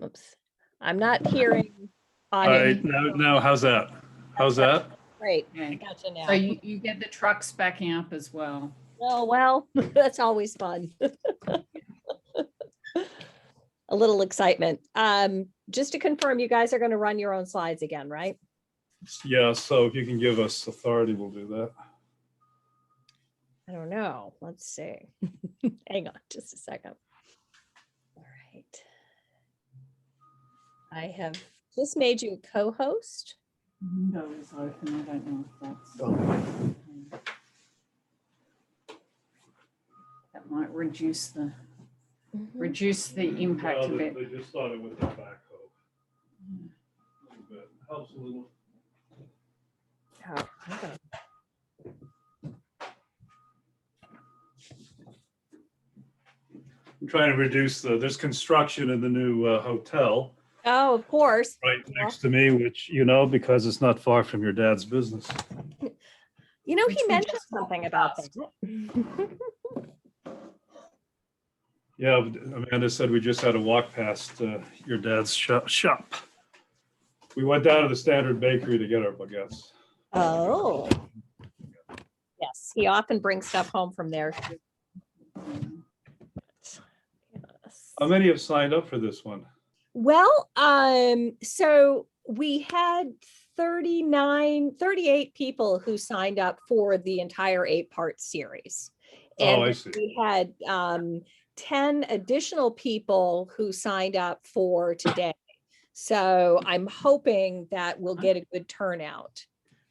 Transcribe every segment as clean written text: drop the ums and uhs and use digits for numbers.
Oops. I'm not hearing All audio. right, now how's that? How's that? Great. Okay. Gotcha now. So you get the trucks backing up as well. Oh, well, that's always fun. A little excitement. Just to confirm, you guys are going to run your own slides again, right? Yeah, so if you can give us authority, we'll do that. I don't know. Let's see. Hang on just a second. All right. I have just made you a co-host. Window is open. I don't know if that's. That might reduce the impact Well, of it. They just started with the backhoe. A little bit. Helps a little. Oh, okay. I'm trying to reduce there's construction in the new hotel Oh, of course. right next to me, which, you know, because it's not far from your dad's business. You know, Which he we mentioned just something about discussed. that. Yeah, Amanda said we just had to walk past your dad's shop. We went down to the Standard Bakery to get our baguettes. Oh. Yes, he often brings stuff home from there. Yes. How many have signed up for this one? Well, so we had 38 people who signed up for the entire 8-part series. And Oh, I see. we had 10 additional people who signed up for today. So I'm hoping that we'll get a good turnout.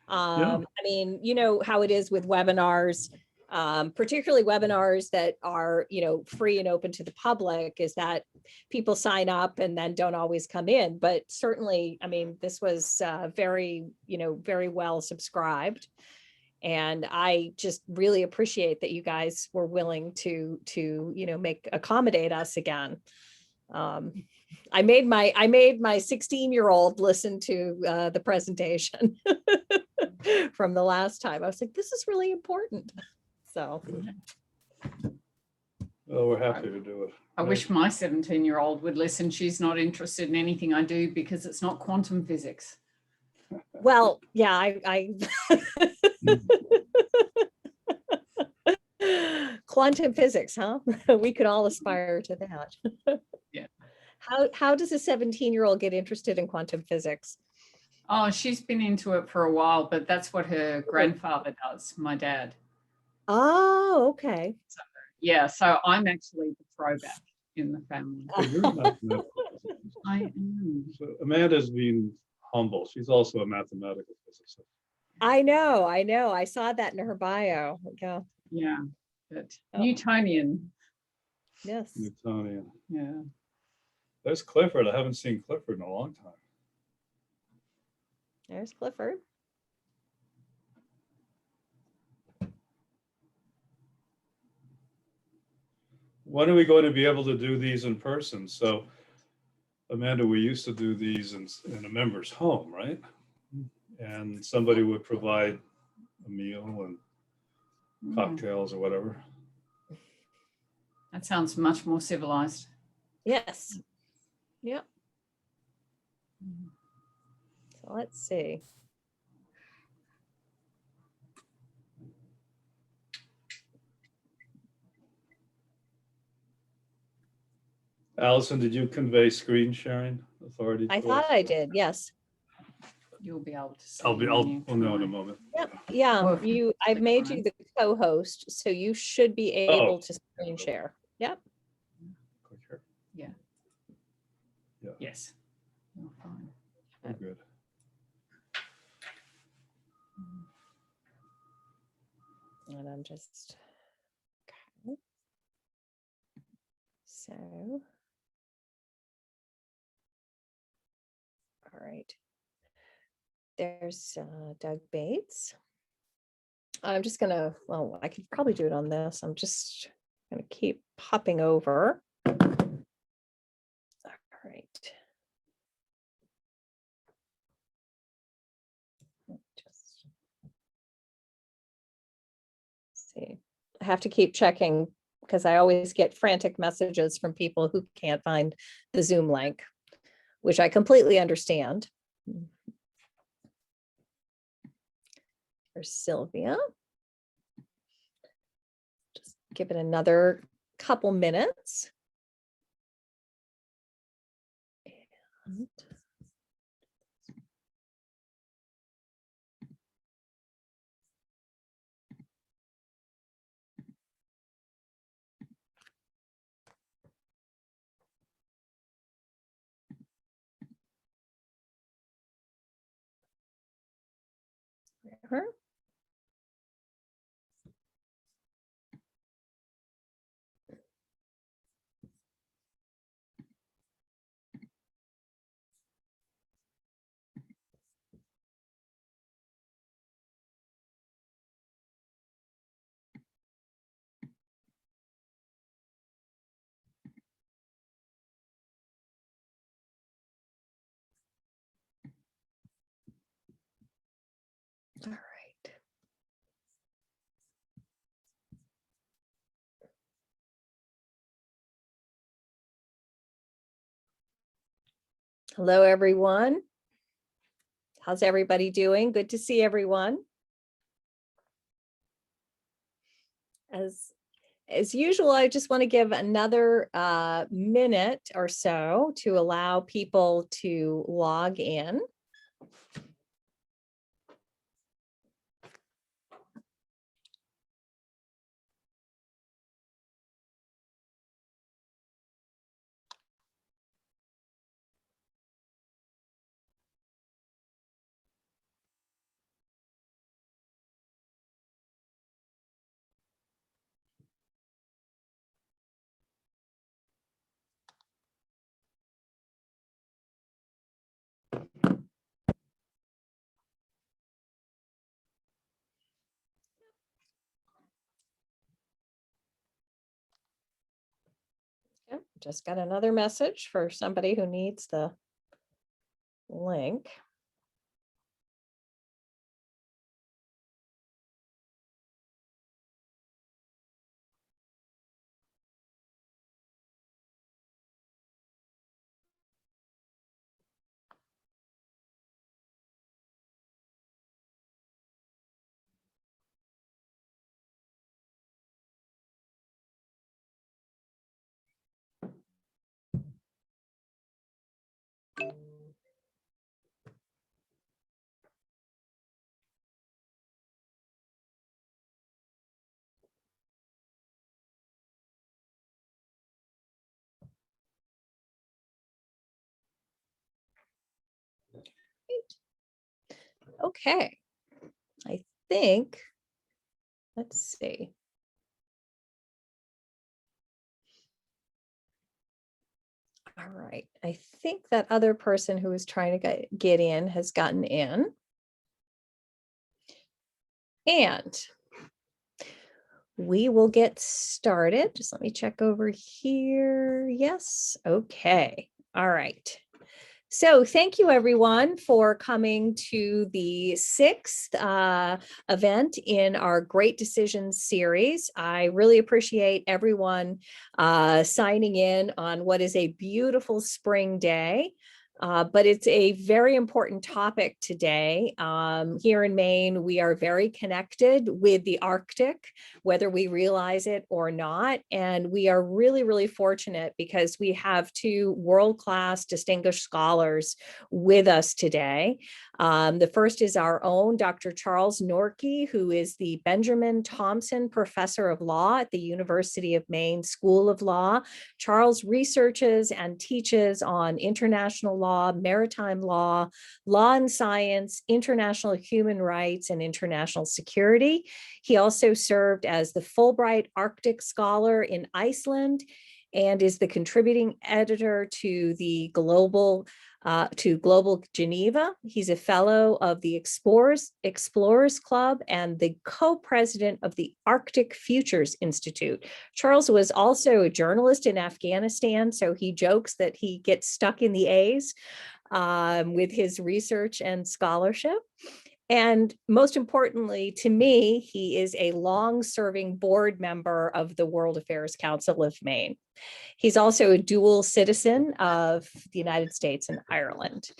I mean, you know how it is with webinars, particularly webinars that are, you know, free and open to the public, is that people sign up and then don't always come in. But certainly, I mean, this was very, you know, very well subscribed. And I just really appreciate that you guys were willing to, you know, accommodate us again. I made my 16-year-old listen to the presentation from the last time. I was like, this is really important. So. Well, we're happy to do it. I wish my 17-year-old would listen. She's not interested in anything I do because it's not quantum physics. Well, yeah, I quantum physics, huh? We could all aspire to that. Yeah. How does a 17-year-old get interested in quantum physics? Oh, she's been into it for a while, but that's what her grandfather does, my dad. Oh, okay. So, yeah, so I'm actually the throwback in the family. So you're a mathematical physicist. I am. So Amanda's being humble. She's also a mathematical physicist. I know. I saw that in her bio. Yeah. Yeah, but Oh. Newtonian. Yes. Newtonian. Yeah. There's Clifford. I haven't seen Clifford in a long time. There's Clifford. When are we going to be able to do these in person? So, Amanda, we used to do these in a member's home, right? And somebody would provide a meal and cocktails or whatever. That sounds much more civilized. Yes. Yep. So let's see. Allison, did you convey screen sharing authority? I thought I did. Yes. You'll be able to see. I'll when we'll know in a moment. Yep. Yeah. Well, I've made you the co-host, so you should be able to screen share. Yep. Click here. Yeah. Yeah. Yes. You're fine. We're good. And I'm just, okay. So. All right. There's Doug Bates. I'm just gonna, well, I could probably do it on this. I'm just gonna keep popping over. All right. Just see. I have to keep checking because I always get frantic messages from people who can't find the Zoom link. which I completely understand. There's Sylvia. Just give it another couple minutes. And her. All right. Hello, everyone. How's everybody doing? Good to see everyone. As usual, I just want to give another minute or so to allow people to log in. Okay, just got another message for somebody who needs the link. Okay, I think, let's see. All right, I think that other person who was trying to get in has gotten in. And we will get started. Just let me check over here. Yes, okay. All right. So thank you everyone for coming to the 6th event in our Great Decisions series. I really appreciate everyone signing in on what is a beautiful spring day. But it's a very important topic today. Here in Maine, we are very connected with the Arctic, whether we realize it or not. And we are really, really fortunate because we have 2 world-class distinguished scholars with us today. The first is our own Dr. Charles Norchi, who is the Benjamin Thompson Professor of Law at the University of Maine School of Law. Charles researches and teaches on international law, maritime law, law and science, international human rights, and international security. He also served as the Fulbright Arctic Scholar in Iceland and is the contributing editor to the Global Geneva. He's a fellow of the Explorers Club and the co-president of the Arctic Futures Institute. Charles was also a journalist in Afghanistan, so he jokes that he gets stuck in the A's with his research and scholarship. And most importantly, to me, he is a long-serving board member of the World Affairs Council of Maine. He's also a dual citizen of the United States and Ireland.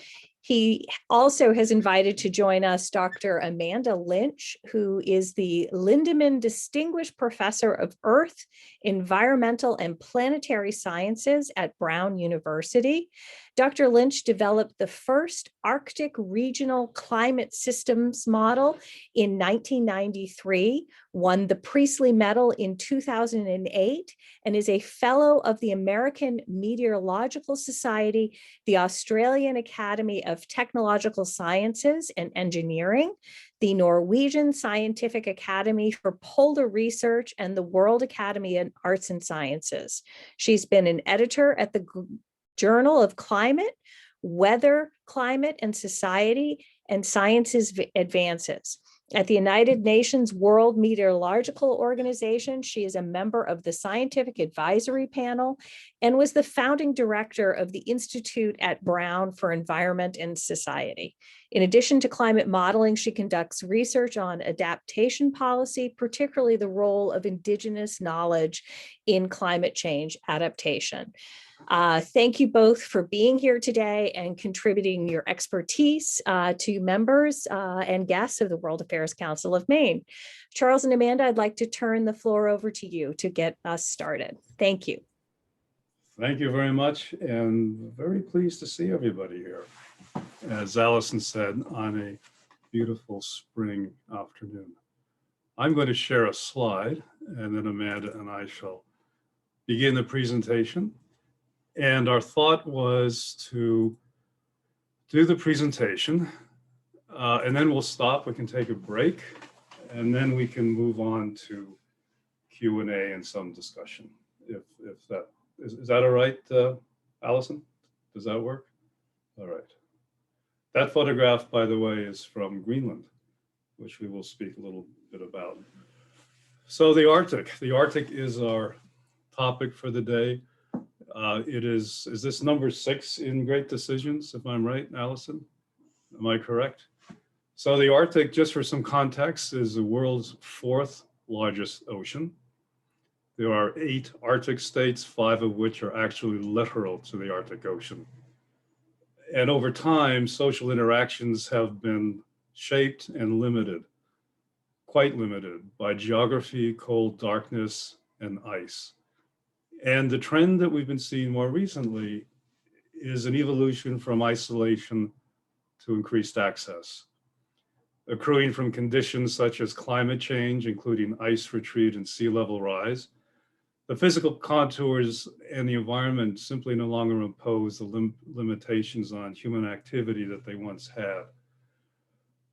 He also has invited to join us Dr. Amanda Lynch, who is the Lindemann Distinguished Professor of Earth, Environmental, and Planetary Sciences at Brown University. Dr. Lynch developed the first Arctic regional climate systems model in 1993, won the Priestley Medal in 2008, and is a fellow of the American Meteorological Society, the Australian Academy of Technological Sciences and Engineering, the Norwegian Scientific Academy for Polar Research, and the World Academy of Arts and Sciences. She's been an editor at the Journal of Climate, Weather, Climate, and Society, and Sciences Advances. At the United Nations World Meteorological Organization, she is a member of the Scientific Advisory Panel and was the founding director of the Institute at Brown for Environment and Society. In addition to climate modeling, she conducts research on adaptation policy, particularly the role of Indigenous knowledge in climate change adaptation. Thank you both for being here today and contributing your expertise to members and guests of the World Affairs Council of Maine. Charles and Amanda, I'd like to turn the floor over to you to get us started. Thank you. Thank you very much, and very pleased to see everybody here. As Allison said, on a beautiful spring afternoon. I'm going to share a slide, and then Amanda and I shall begin the presentation. And our thought was to do the presentation, and then we'll stop. We can take a break, and then we can move on to Q&A and some discussion. If that is that all right, Allison? Does that work? All right. That photograph, by the way, is from Greenland, which we will speak a little bit about. So the Arctic is our topic for the day. Is this number 6 in Great Decisions, if I'm right, Allison? Am I correct? So the Arctic, just for some context, is the world's 4th largest ocean. There are 8 Arctic states, 5 of which are actually littoral to the Arctic Ocean. And over time, social interactions have been shaped and limited, quite limited, by geography, cold, darkness, and ice. And the trend that we've been seeing more recently is an evolution from isolation to increased access, accruing from conditions such as climate change, including ice retreat and sea level rise. The physical contours and the environment simply no longer impose the limitations on human activity that they once had.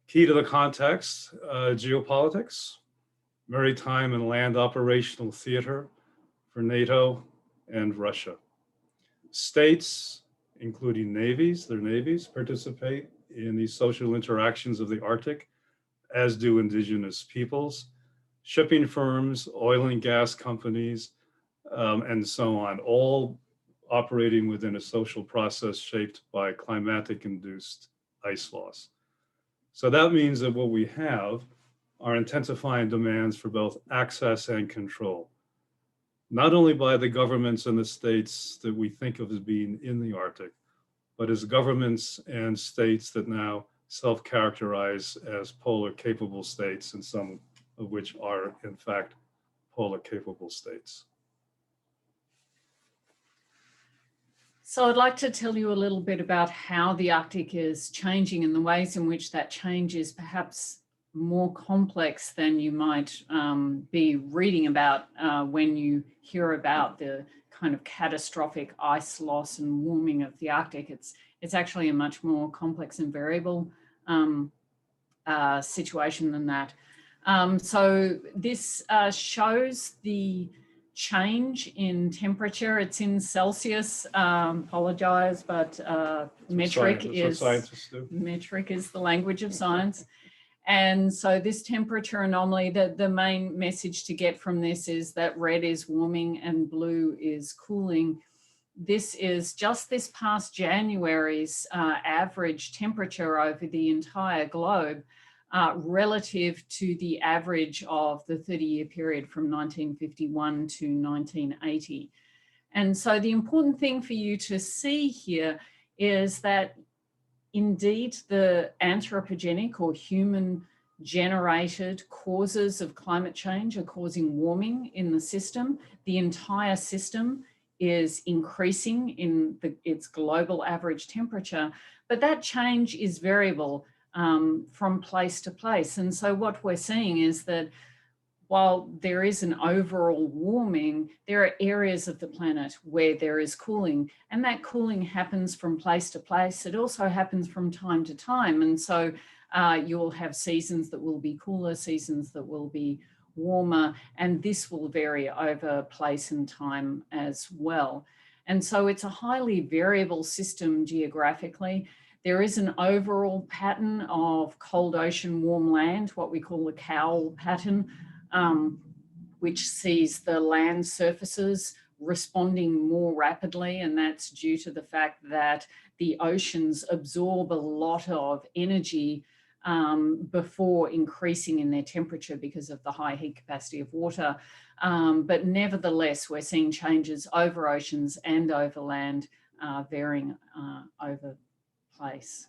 Key to the context, geopolitics, maritime and land operational theater for NATO and Russia. States, including their navies, participate in these social interactions of the Arctic, as do indigenous peoples, shipping firms, oil and gas companies, and so on, all operating within a social process shaped by climatic-induced ice loss. So that means that what we have are intensifying demands for both access and control, not only by the governments and the states that we think of as being in the Arctic, but as governments and states that now self-characterize as polar capable states, and some of which are in fact polar capable states. So I'd like to tell you a little bit about how the Arctic is changing and the ways in which that change is perhaps more complex than you might be reading about when you hear about the kind of catastrophic ice loss and warming of the Arctic. It's actually a much more complex and variable situation than that. So this shows the change in temperature. It's in Celsius. Apologize, but metric is the language of science. And so this temperature anomaly, the main message to get from this is that red is warming and blue is cooling. This is just this past January's average temperature over the entire globe. relative to the average of the 30-year period from 1951 to 1980. And so the important thing for you to see here is that indeed the anthropogenic or human generated causes of climate change are causing warming in the system. The entire system is increasing in its global average temperature, but that change is variable from place to place. And so what we're seeing is that while there is an overall warming, there are areas of the planet where there is cooling, and that cooling happens from place to place. It also happens from time to time. And so you'll have seasons that will be cooler, seasons that will be warmer, and this will vary over place and time as well. And so it's a highly variable system geographically. There is an overall pattern of cold ocean, warm land, what we call the cowl pattern, which sees the land surfaces responding more rapidly, and that's due to the fact that the oceans absorb a lot of energy before increasing in their temperature because of the high heat capacity of water. But nevertheless, we're seeing changes over oceans and over land varying over place.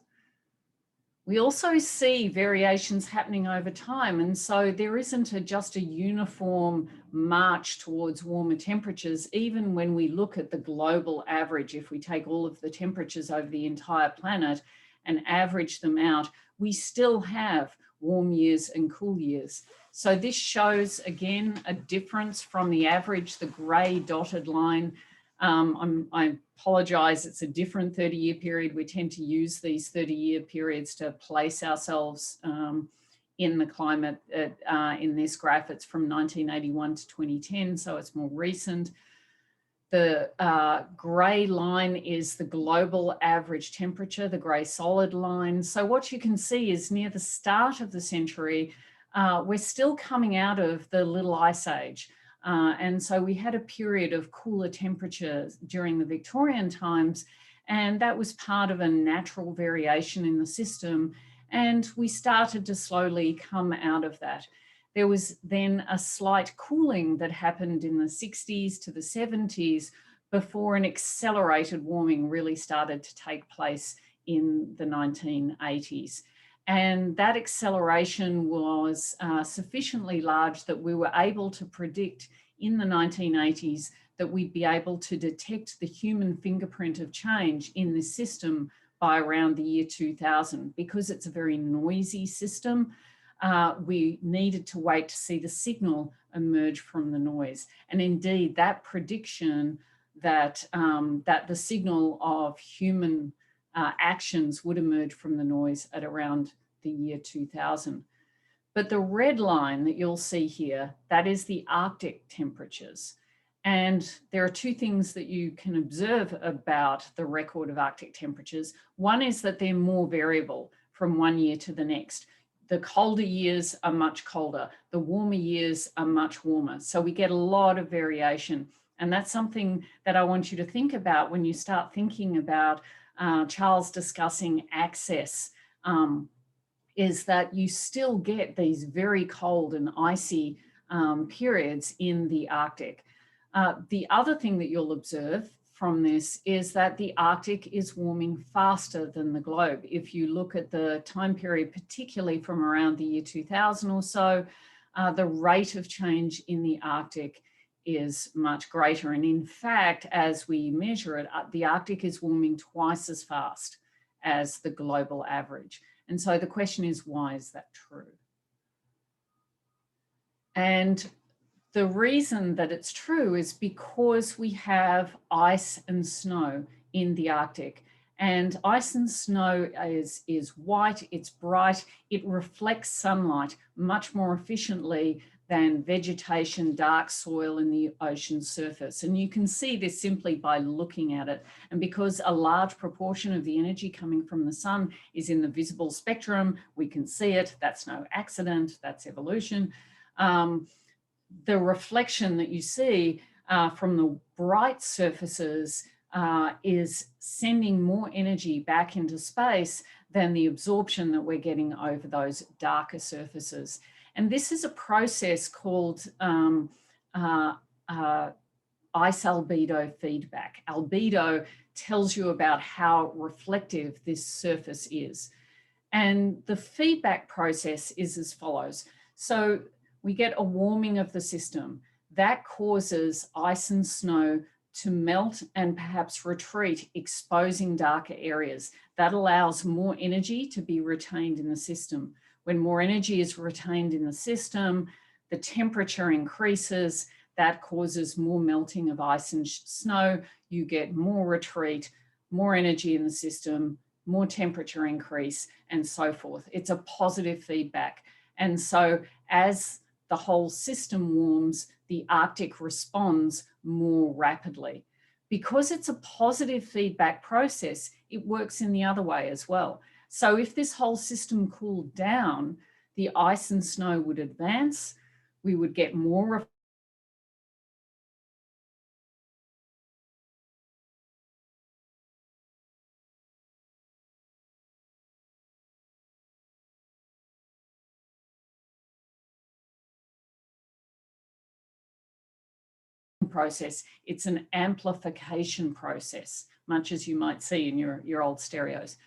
We also see variations happening over time, and so there isn't just a uniform march towards warmer temperatures. Even when we look at the global average, if we take all of the temperatures over the entire planet and average them out, we still have warm years and cool years. So this shows, again, a difference from the average, the grey dotted line. I apologize, it's a different 30-year period. We tend to use these 30-year periods to place ourselves in the climate. In this graph, it's from 1981 to 2010, so it's more recent. The grey line is the global average temperature, the grey solid line. So what you can see is near the start of the century, we're still coming out of the Little Ice Age. And so we had a period of cooler temperatures during the Victorian times, and that was part of a natural variation in the system. And we started to slowly come out of that. There was then a slight cooling that happened in the 60s to the 70s before an accelerated warming really started to take place in the 1980s. And that acceleration was sufficiently large that we were able to predict in the 1980s that we'd be able to detect the human fingerprint of change in this system by around the year 2000. Because it's a very noisy system, we needed to wait to see the signal emerge from the noise. And indeed, that prediction that, that the signal of human actions would emerge from the noise at around the year 2000. But the red line that you'll see here, that is the Arctic temperatures. And there are two things that you can observe about the record of Arctic temperatures. One is that they're more variable from one year to the next. The colder years are much colder. The warmer years are much warmer. So we get a lot of variation. And that's something that I want you to think about when you start thinking about Charles discussing access, is that you still get these very cold and icy periods in the Arctic. The other thing that you'll observe from this is that the Arctic is warming faster than the globe. If you look at the time period, particularly from around the year 2000 or so, the rate of change in the Arctic is much greater. And in fact, as we measure it, the Arctic is warming twice as fast as the global average. And so the question is, why is that true? And the reason that it's true is because we have ice and snow in the Arctic. And ice and snow is white, it's bright, it reflects sunlight much more efficiently than vegetation, dark soil in the ocean surface. And you can see this simply by looking at it. And because a large proportion of the energy coming from the sun is in the visible spectrum, we can see it. That's no accident, that's evolution. The reflection that you see from the bright surfaces is sending more energy back into space than the absorption that we're getting over those darker surfaces. And this is a process called ice albedo feedback. Albedo tells you about how reflective this surface is. And the feedback process is as follows. So we get a warming of the system. That causes ice and snow to melt and perhaps retreat, exposing darker areas. That allows more energy to be retained in the system. When more energy is retained in the system, the temperature increases. That causes more melting of ice and snow. You get more retreat, more energy in the system, more temperature increase, and so forth. It's a positive feedback. And so as the whole system warms, the Arctic responds more rapidly. Because it's a positive feedback process, it works in the other way as well. So if this whole system cooled down, the ice and snow would advance, we would get more process. It's an amplification process, much as you might see in your old stereos.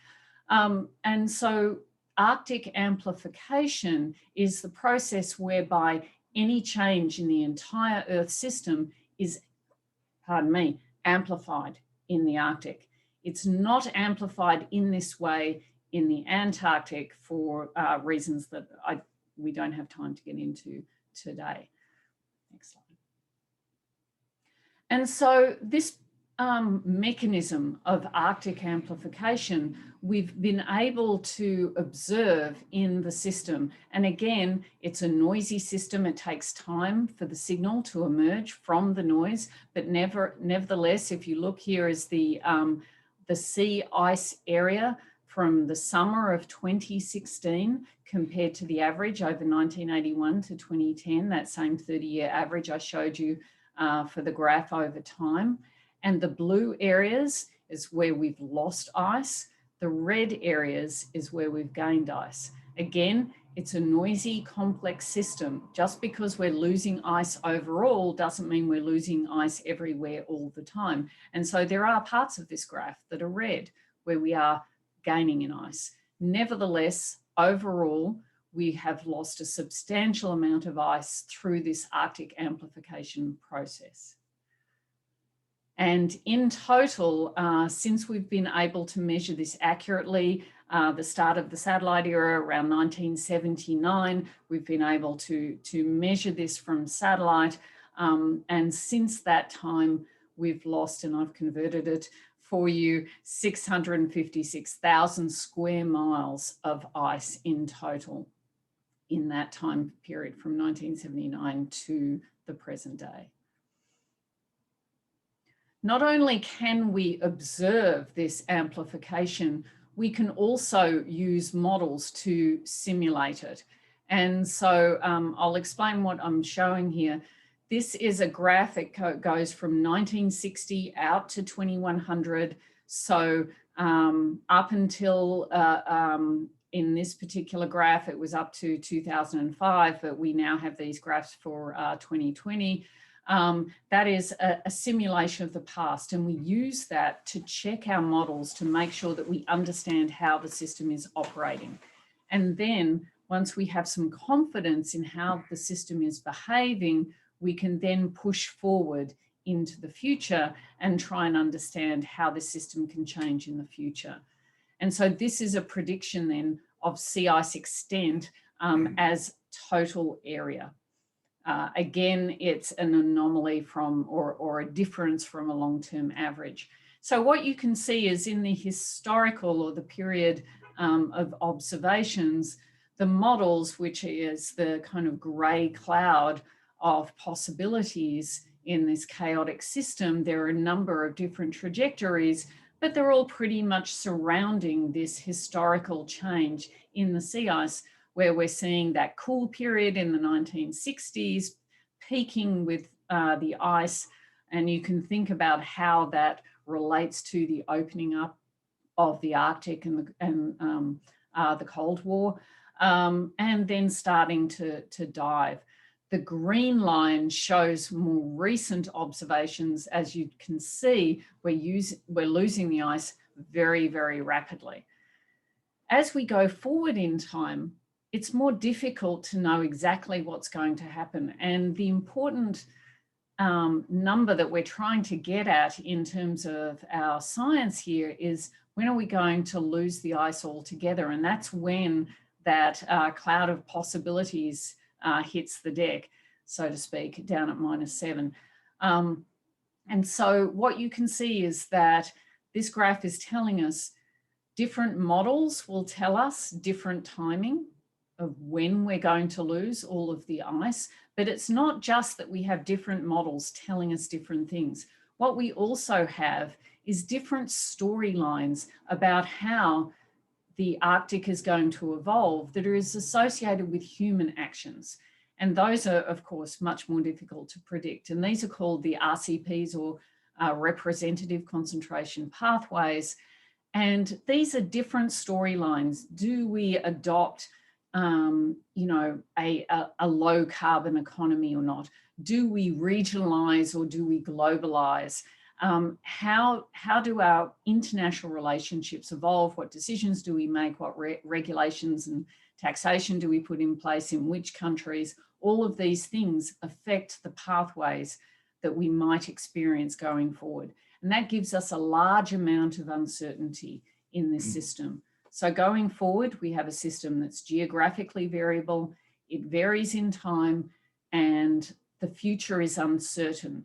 And so Arctic amplification is the process whereby any change in the entire Earth system is, amplified in the Arctic. It's not amplified in this way in the Antarctic for reasons that we don't have time to get into today. Next slide. And so this mechanism of Arctic amplification, we've been able to observe in the system. And again, it's a noisy system. It takes time for the signal to emerge from the noise, but nevertheless, if you look here is the sea ice area from the summer of 2016 compared to the average over 1981 to 2010, that same 30-year average I showed you for the graph over time. And the blue areas is where we've lost ice. The red areas is where we've gained ice. Again, it's a noisy, complex system. Just because we're losing ice overall doesn't mean we're losing ice everywhere all the time. And so there are parts of this graph that are red where we are gaining in ice. Nevertheless, overall, we have lost a substantial amount of ice through this Arctic amplification process. And in total, since we've been able to measure this accurately, the start of the satellite era around 1979, we've been able to measure this from satellite. And since that time, we've lost, and I've converted it for you, 656,000 square miles of ice in total in that time period from 1979 to the present day. Not only can we observe this amplification, we can also use models to simulate it. And so I'll explain what I'm showing here. This is a graph that goes from 1960 out to 2100. So up until, in this particular graph, it was up to 2005, but we now have these graphs for 2020. That is a simulation of the past, and we use that to check our models to make sure that we understand how the system is operating. And then once we have some confidence in how the system is behaving, we can then push forward into the future and try and understand how the system can change in the future. And so this is a prediction then of sea ice extent as total area. Again, it's an anomaly from or a difference from a long-term average. So what you can see is in the historical or the period of observations, the models, which is the kind of gray cloud of possibilities in this chaotic system, there are a number of different trajectories, but they're all pretty much surrounding this historical change in the sea ice, where we're seeing that cool period in the 1960s, peaking with the ice And you can think about how that relates to the opening up of the Arctic and the Cold War, and then starting to dive. The green line shows more recent observations. As you can see, we're losing the ice very, very rapidly. As we go forward in time, it's more difficult to know exactly what's going to happen. And the important number that we're trying to get at in terms of our science here is, when are we going to lose the ice altogether? And that's when that cloud of possibilities hits the deck, so to speak, down at -7. And so what you can see is that this graph is telling us different models will tell us different timing of when we're going to lose all of the ice. But it's not just that we have different models telling us different things. What we also have is different storylines about how the Arctic is going to evolve that is associated with human actions. And those are, of course, much more difficult to predict. And these are called the RCPs, or representative concentration pathways. And these are different storylines. Do we adopt a low carbon economy or not? Do we regionalize or do we globalize? How do our international relationships evolve? What decisions do we make? What regulations and taxation do we put in place in which countries? All of these things affect the pathways that we might experience going forward. And that gives us a large amount of uncertainty in this system. So going forward, we have a system that's geographically variable, it varies in time, and the future is uncertain.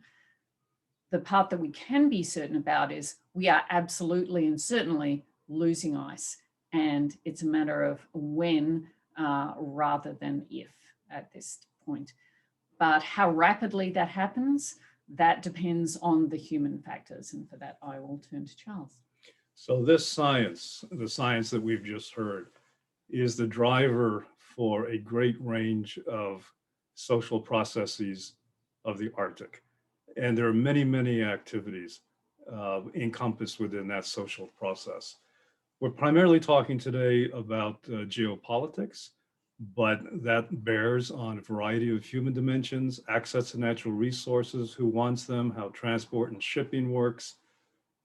The part that we can be certain about is we are absolutely and certainly losing ice. And it's a matter of when rather than if at this point. But how rapidly that happens, that depends on the human factors. And for that, I will turn to Charles. So this science, the science that we've just heard, is the driver for a great range of social processes of the Arctic. And there are many, many activities encompassed within that social process. We're primarily talking today about geopolitics, but that bears on a variety of human dimensions: access to natural resources, who wants them, how transport and shipping works,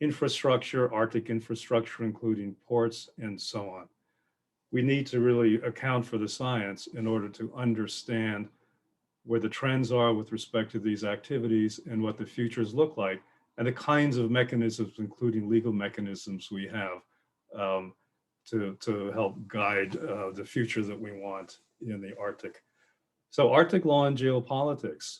infrastructure, Arctic infrastructure, including ports, and so on. We need to really account for the science in order to understand where the trends are with respect to these activities and what the futures look like, and the kinds of mechanisms, including legal mechanisms, we have to help guide the future that we want in the Arctic. So Arctic law and geopolitics.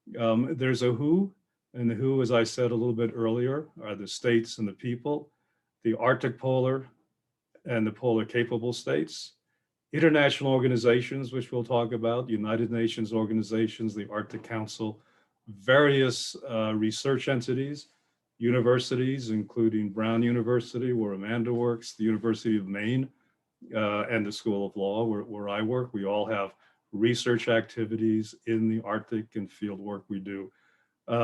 There's a WHO, and the WHO, as I said a little bit earlier, are the states and the people, the Arctic polar and the polar capable states, international organizations, which we'll talk about, United Nations organizations, the Arctic Council, various research entities, universities, including Brown University, where Amanda works, the University of Maine, and the School of Law, where I work. We all have research activities in the Arctic and field work we do,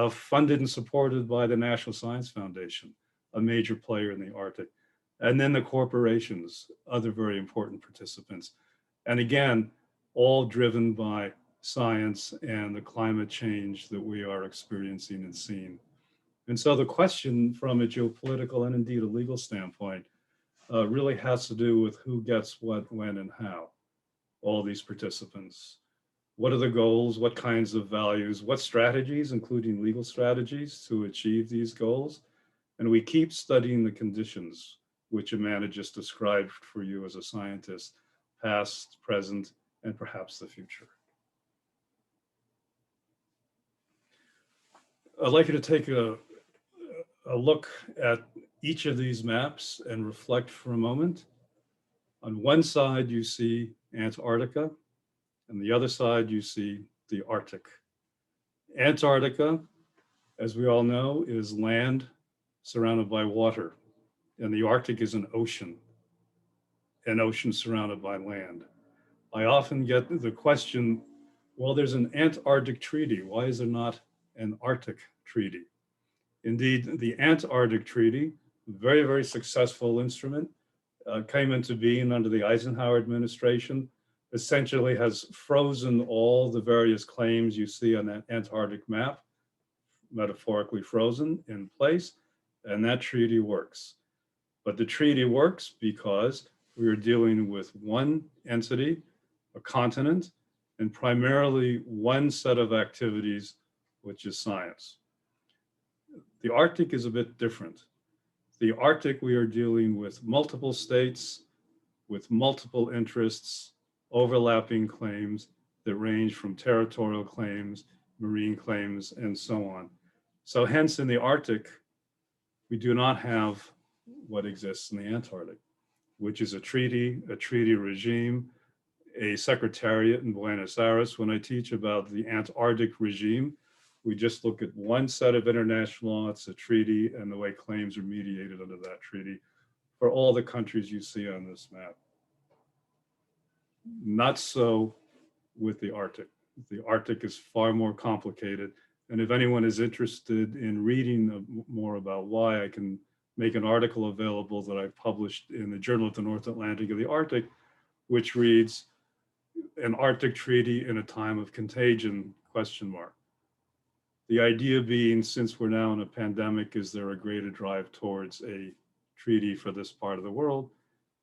funded and supported by the National Science Foundation, a major player in the Arctic. And then the corporations, other very important participants. And again, all driven by science and the climate change that we are experiencing and seeing. And so the question from a geopolitical and indeed a legal standpoint really has to do with who gets what, when, and how. All these participants. What are the goals? What kinds of values? What strategies, including legal strategies, to achieve these goals? And we keep studying the conditions which Amanda just described for you as a scientist, past, present, and perhaps the future. I'd like you to take a look at each of these maps and reflect for a moment. On one side, you see Antarctica, and the other side, you see the Arctic. Antarctica, as we all know, is land surrounded by water, and the Arctic is an ocean surrounded by land. I often get the question, well, there's an Antarctic treaty. Why is there not an Arctic treaty? Indeed, the Antarctic Treaty, very, very successful instrument, came into being under the Eisenhower administration, essentially has frozen all the various claims you see on that Antarctic map, metaphorically frozen in place, and that treaty works. But the treaty works because we are dealing with one entity, a continent, and primarily one set of activities, which is science. The Arctic is a bit different. The Arctic, we are dealing with multiple states, with multiple interests, overlapping claims that range from territorial claims, marine claims, and so on. So hence in the Arctic, we do not have what exists in the Antarctic, which is a treaty regime, a secretariat in Buenos Aires. When I teach about the Antarctic regime, we just look at one set of international law, it's a treaty, and the way claims are mediated under that treaty for all the countries you see on this map. Not so with the Arctic. The Arctic is far more complicated. And if anyone is interested in reading more about why, I can make an article available that I published in the Journal of the North Atlantic of the Arctic, which reads, an Arctic treaty in a time of contagion, ? The idea being, since we're now in a pandemic, is there a greater drive towards a treaty for this part of the world?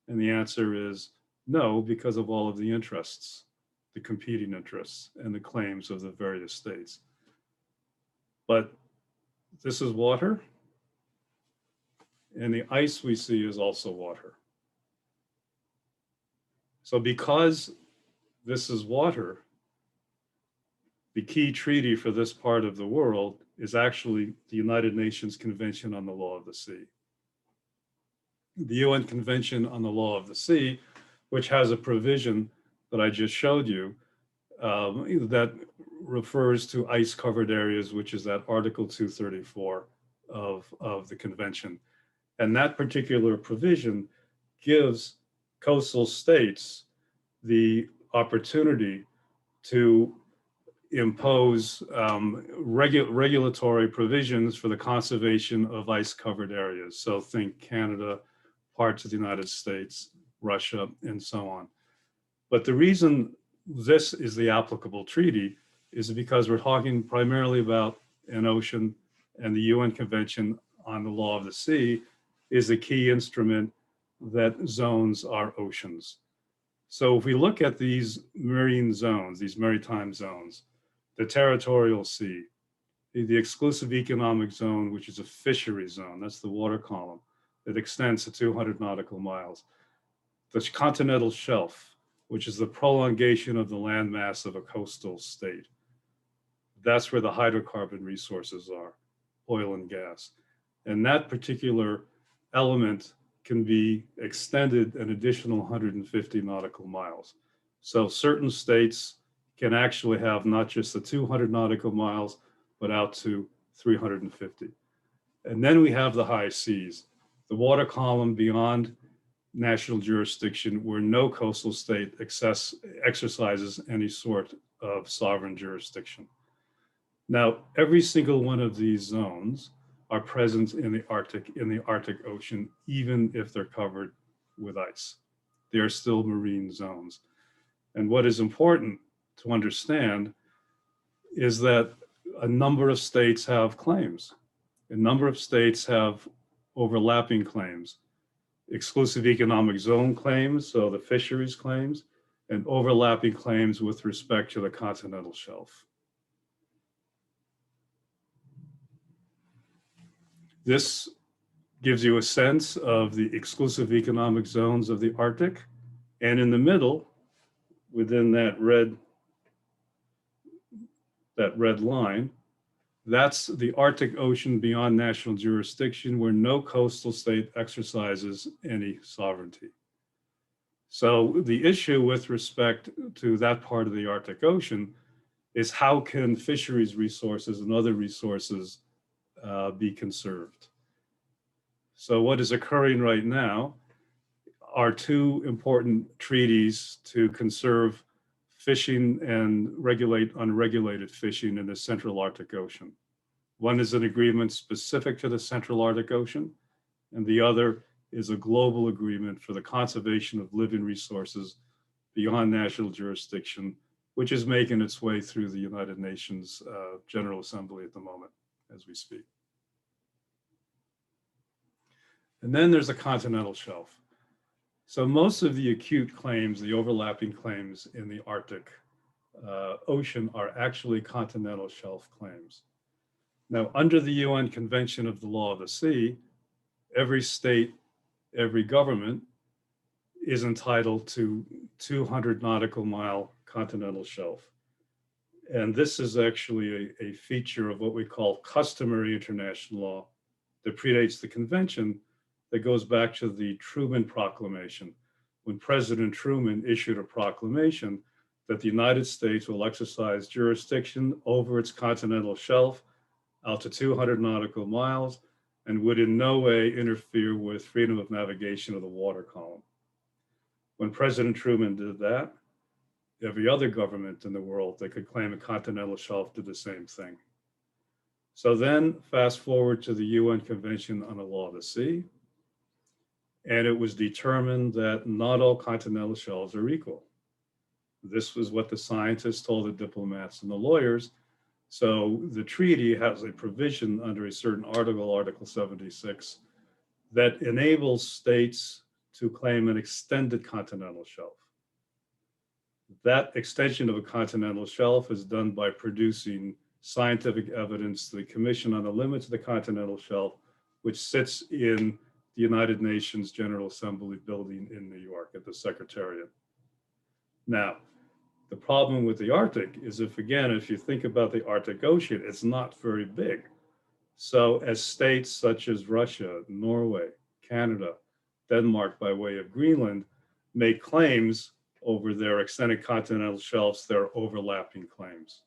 And the answer is no, because of all of the interests, the competing interests and the claims of the various states. But this is water, and the ice we see is also water. So because this is water, the key treaty for this part of the world is actually the United Nations Convention on the Law of the Sea. The UN Convention on the Law of the Sea, which has a provision that I just showed you, that refers to ice-covered areas, which is that Article 234 of the convention. And that particular provision gives coastal states the opportunity to impose regulatory provisions for the conservation of ice-covered areas. So think Canada, parts of the United States, Russia, and so on. But the reason this is the applicable treaty is because we're talking primarily about an ocean, and the UN Convention on the Law of the Sea is a key instrument that zones our oceans. So if we look at these marine zones, these maritime zones, the territorial sea, the exclusive economic zone, which is a fishery zone, that's the water column, that extends to 200 nautical miles. The continental shelf, which is the prolongation of the landmass of a coastal state. That's where the hydrocarbon resources are, oil and gas. And that particular element can be extended an additional 150 nautical miles. So certain states can actually have not just the 200 nautical miles, but out to 350. And then we have the high seas, the water column beyond national jurisdiction where no coastal state exercises any sort of sovereign jurisdiction. Now, every single one of these zones are present in the Arctic Ocean, even if they're covered with ice. They are still marine zones. And what is important to understand is that a number of states have claims. A number of states have overlapping claims, exclusive economic zone claims, so the fisheries claims, and overlapping claims with respect to the continental shelf. This gives you a sense of the exclusive economic zones of the Arctic. And in the middle, within that red line, that's the Arctic Ocean beyond national jurisdiction where no coastal state exercises any sovereignty. So the issue with respect to that part of the Arctic Ocean is how can fisheries resources and other resources be conserved? So what is occurring right now are two important treaties to conserve fishing and regulate unregulated fishing in the Central Arctic Ocean. One is an agreement specific to the Central Arctic Ocean, and the other is a global agreement for the conservation of living resources beyond national jurisdiction, which is making its way through the United Nations General Assembly at the moment as we speak. And then there's the continental shelf. So most of the acute claims, the overlapping claims in the Arctic Ocean are actually continental shelf claims. Now, under the UN Convention of the Law of the Sea, every state, every government is entitled to 200 nautical mile continental shelf. And this is actually a feature of what we call customary international law that predates the convention, that goes back to the Truman Proclamation, when President Truman issued a proclamation that the United States will exercise jurisdiction over its continental shelf out to 200 nautical miles and would in no way interfere with freedom of navigation of the water column. When President Truman did that, every other government in the world that could claim a continental shelf did the same thing. So then fast forward to the UN Convention on the Law of the Sea, and it was determined that not all continental shelves are equal. This was what the scientists told the diplomats and the lawyers. So the treaty has a provision under a certain article, Article 76, that enables states to claim an extended continental shelf. That extension of a continental shelf is done by producing scientific evidence to the Commission on the Limits of the Continental Shelf, which sits in the United Nations General Assembly building in New York at the Secretariat. Now, the problem with the Arctic is if you think about the Arctic Ocean, it's not very big. So as states such as Russia, Norway, Canada, Denmark by way of Greenland make claims over their extended continental shelves, they're overlapping claims.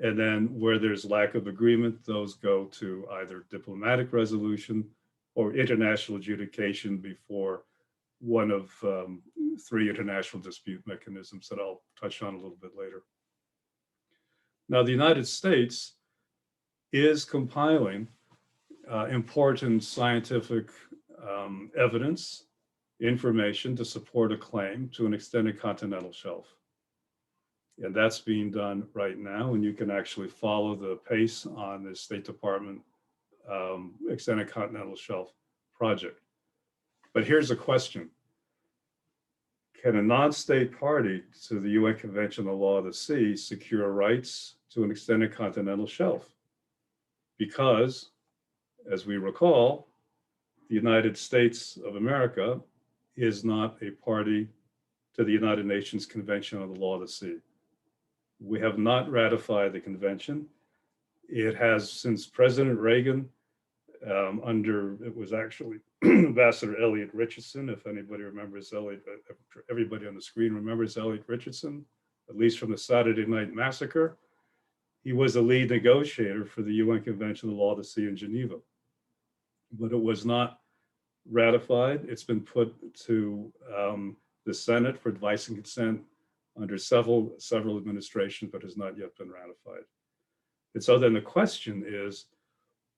And then where there's lack of agreement, those go to either diplomatic resolution or international adjudication before one of three international dispute mechanisms that I'll touch on a little bit later. Now, the United States is compiling important scientific evidence, information to support a claim to an extended continental shelf. And that's being done right now, and you can actually follow the pace on the State Department extended continental shelf project. But here's a question. Can a non-state party to the UN Convention on the Law of the Sea secure rights to an extended continental shelf? Because, as we recall, the United States of America is not a party to the United Nations Convention on the Law of the Sea. We have not ratified the convention. It has, since President Reagan, it was actually Ambassador Elliot Richardson, if anybody remembers everybody on the screen remembers Elliot Richardson, at least from the Saturday Night Massacre. He was the lead negotiator for the UN Convention on the Law of the Sea in Geneva, but it was not ratified. It's been put to the Senate for advice and consent under several administrations, but has not yet been ratified. And so then the question is,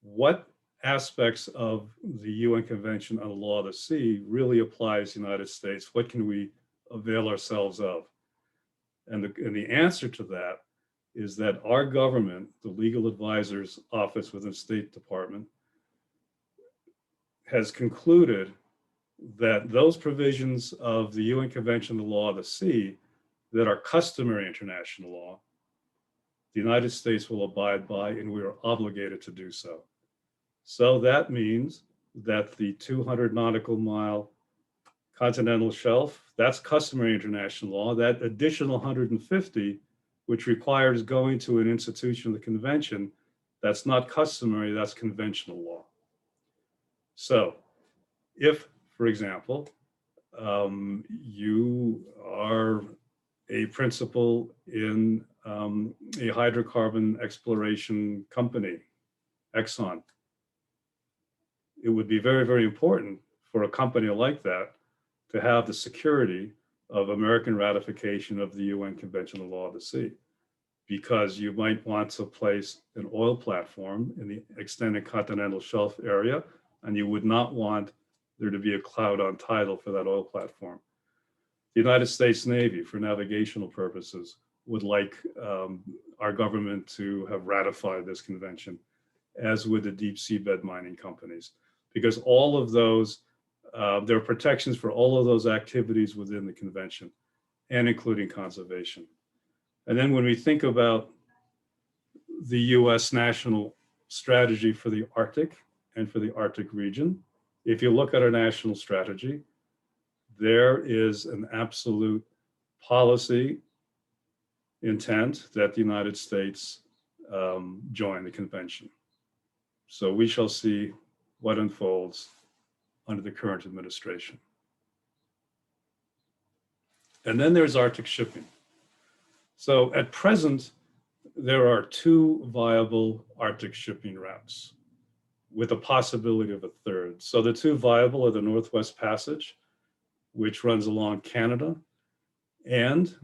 what aspects of the UN Convention on the Law of the Sea really applies to the United States? What can we avail ourselves of? And the answer to that is that our government, the Legal Advisor's Office within the State Department, has concluded that those provisions of the UN Convention on the Law of the Sea that are customary international law, the United States will abide by, and we are obligated to do so. So that means that the 200 nautical mile continental shelf, that's customary international law. That additional 150, which requires going to an institution of the convention, that's not customary, that's conventional law. So if, for example, you are a principal in a hydrocarbon exploration company, Exxon, it would be very, very important for a company like that to have the security of American ratification of the UN Convention on the Law of the Sea. because you might want to place an oil platform in the extended continental shelf area, and you would not want there to be a cloud on tidal for that oil platform. The United States Navy, for navigational purposes, would like our government to have ratified this convention, as would the deep seabed mining companies, because all of those, there are protections for all of those activities within the convention, and including conservation. And then when we think about the US national strategy for the Arctic and for the Arctic region, if you look at our national strategy, there is an absolute policy intent that the United States join the convention. So we shall see what unfolds under the current administration. And then there's Arctic shipping. So at present, there are 2 viable Arctic shipping routes with a possibility of a third. So the 2 viable are the Northwest Passage, which runs along Canada, and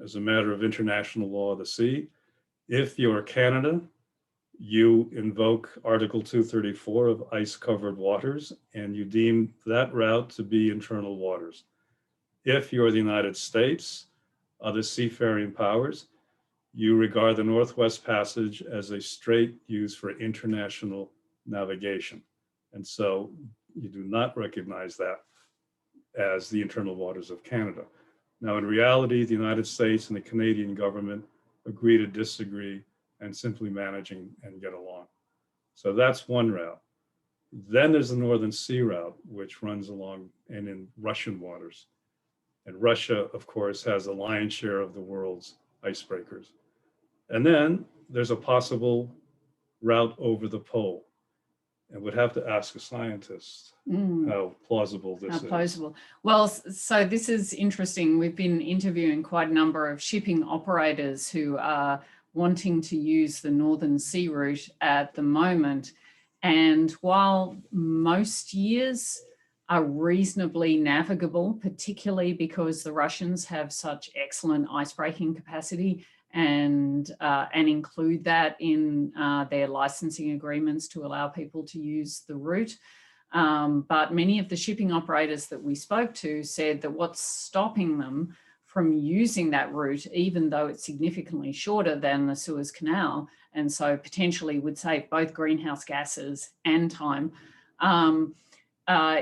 as a matter of international law of the sea, if you're Canada, you invoke Article 234 of ice-covered waters, and you deem that route to be internal waters. If you're the United States, other seafaring powers, you regard the Northwest Passage as a straight use for international navigation. And so you do not recognize that as the internal waters of Canada. Now, in reality, the United States and the Canadian government agree to disagree and simply managing and get along. So that's one route. Then there's the Northern Sea route, which runs along and in Russian waters. And Russia, of course, has the lion's share of the world's icebreakers. And then there's a possible route over the pole. And would have to ask a scientist how plausible this is. Plausible. Well, so this is interesting. We've been interviewing quite a number of shipping operators who are wanting to use the Northern Sea route at the moment. And while most years are reasonably navigable, particularly because the Russians have such excellent icebreaking capacity and include that in their licensing agreements to allow people to use the route. But many of the shipping operators that we spoke to said that what's stopping them from using that route, even though it's significantly shorter than the Suez Canal, and so potentially would save both greenhouse gases and time,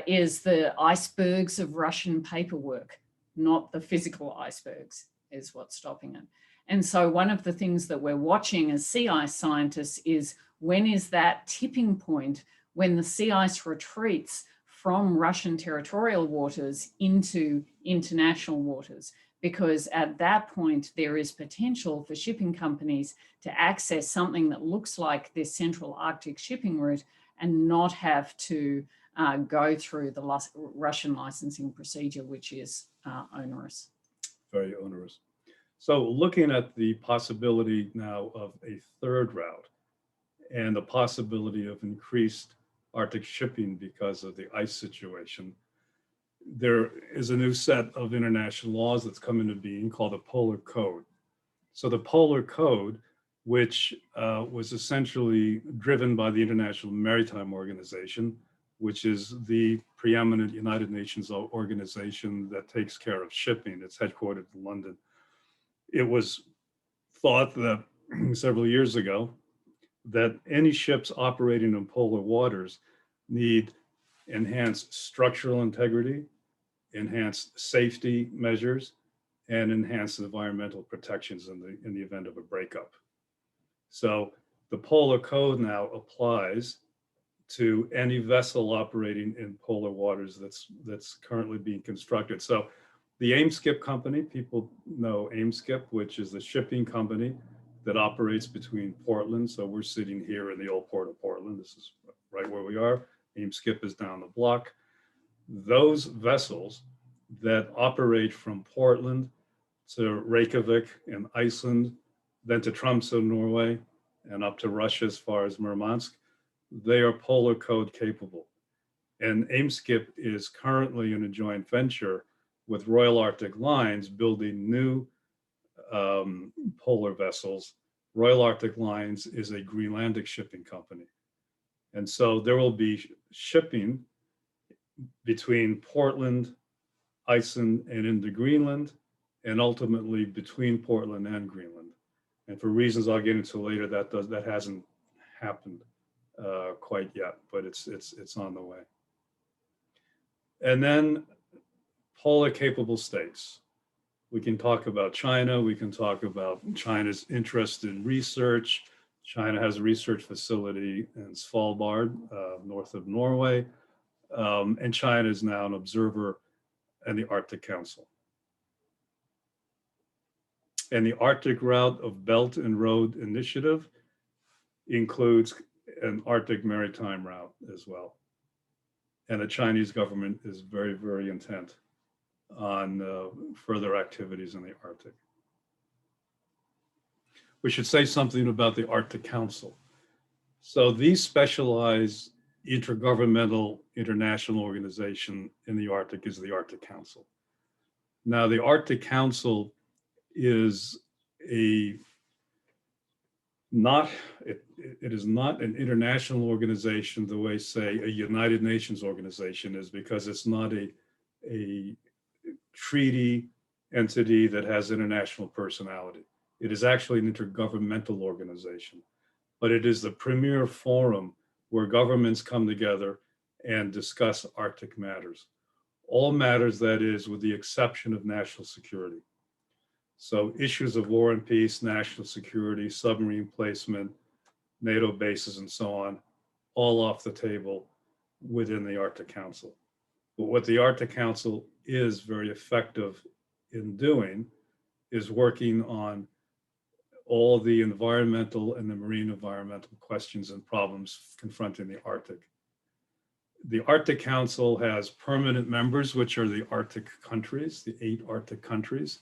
is the icebergs of Russian paperwork, not the physical icebergs, is what's stopping it. And so one of the things that we're watching as sea ice scientists is when is that tipping point when the sea ice retreats from Russian territorial waters into international waters? Because at that point, there is potential for shipping companies to access something that looks like this central Arctic shipping route and not have to go through the Russian licensing procedure, which is onerous. Very onerous. So looking at the possibility now of a third route and the possibility of increased Arctic shipping because of the ice situation, there is a new set of international laws that's come into being called the Polar Code. So the Polar Code, which was essentially driven by the International Maritime Organization, which is the preeminent United Nations organization that takes care of shipping. It's headquartered in London. It was thought that several years ago that any ships operating in polar waters need enhanced structural integrity, enhanced safety measures, and enhanced environmental protections in the event of a breakup. So the Polar Code now applies to any vessel operating in polar waters that's currently being constructed. So the AIMSKIP company, people know AIMSKIP, which is the shipping company that operates between Portland. So we're sitting here in the old port of Portland. This is right where we are. AIMSKIP is down the block. Those vessels that operate from Portland to Reykjavik in Iceland, then to Tromsø, Norway, and up to Russia as far as Murmansk, they are Polar Code capable. And AIMSKIP is currently in a joint venture with Royal Arctic Lines building new polar vessels. Royal Arctic Lines is a Greenlandic shipping company. And so there will be shipping between Portland, Iceland, and into Greenland, and ultimately between Portland and Greenland. And for reasons I'll get into later, that hasn't happened quite yet, but it's on the way. And then polar capable states. We can talk about China. We can talk about China's interest in research. China has a research facility in Svalbard, north of Norway. And China is now an observer in the Arctic Council. And the Arctic Route of Belt and Road Initiative includes an Arctic maritime route as well. And the Chinese government is very, very intent on further activities in the Arctic. We should say something about the Arctic Council. So these specialized intergovernmental international organization in the Arctic is the Arctic Council. Now, the Arctic Council is it is not an international organization the way, say, a United Nations organization is, because it's not a treaty entity that has international personality. It is actually an intergovernmental organization, but it is the premier forum where governments come together and discuss Arctic matters. All matters, that is, with the exception of national security. So issues of war and peace, national security, submarine placement, NATO bases, and so on, all off the table within the Arctic Council. But what the Arctic Council is very effective in doing is working on all the environmental and the marine environmental questions and problems confronting the Arctic. The Arctic Council has permanent members, which are the Arctic countries, the 8 Arctic countries,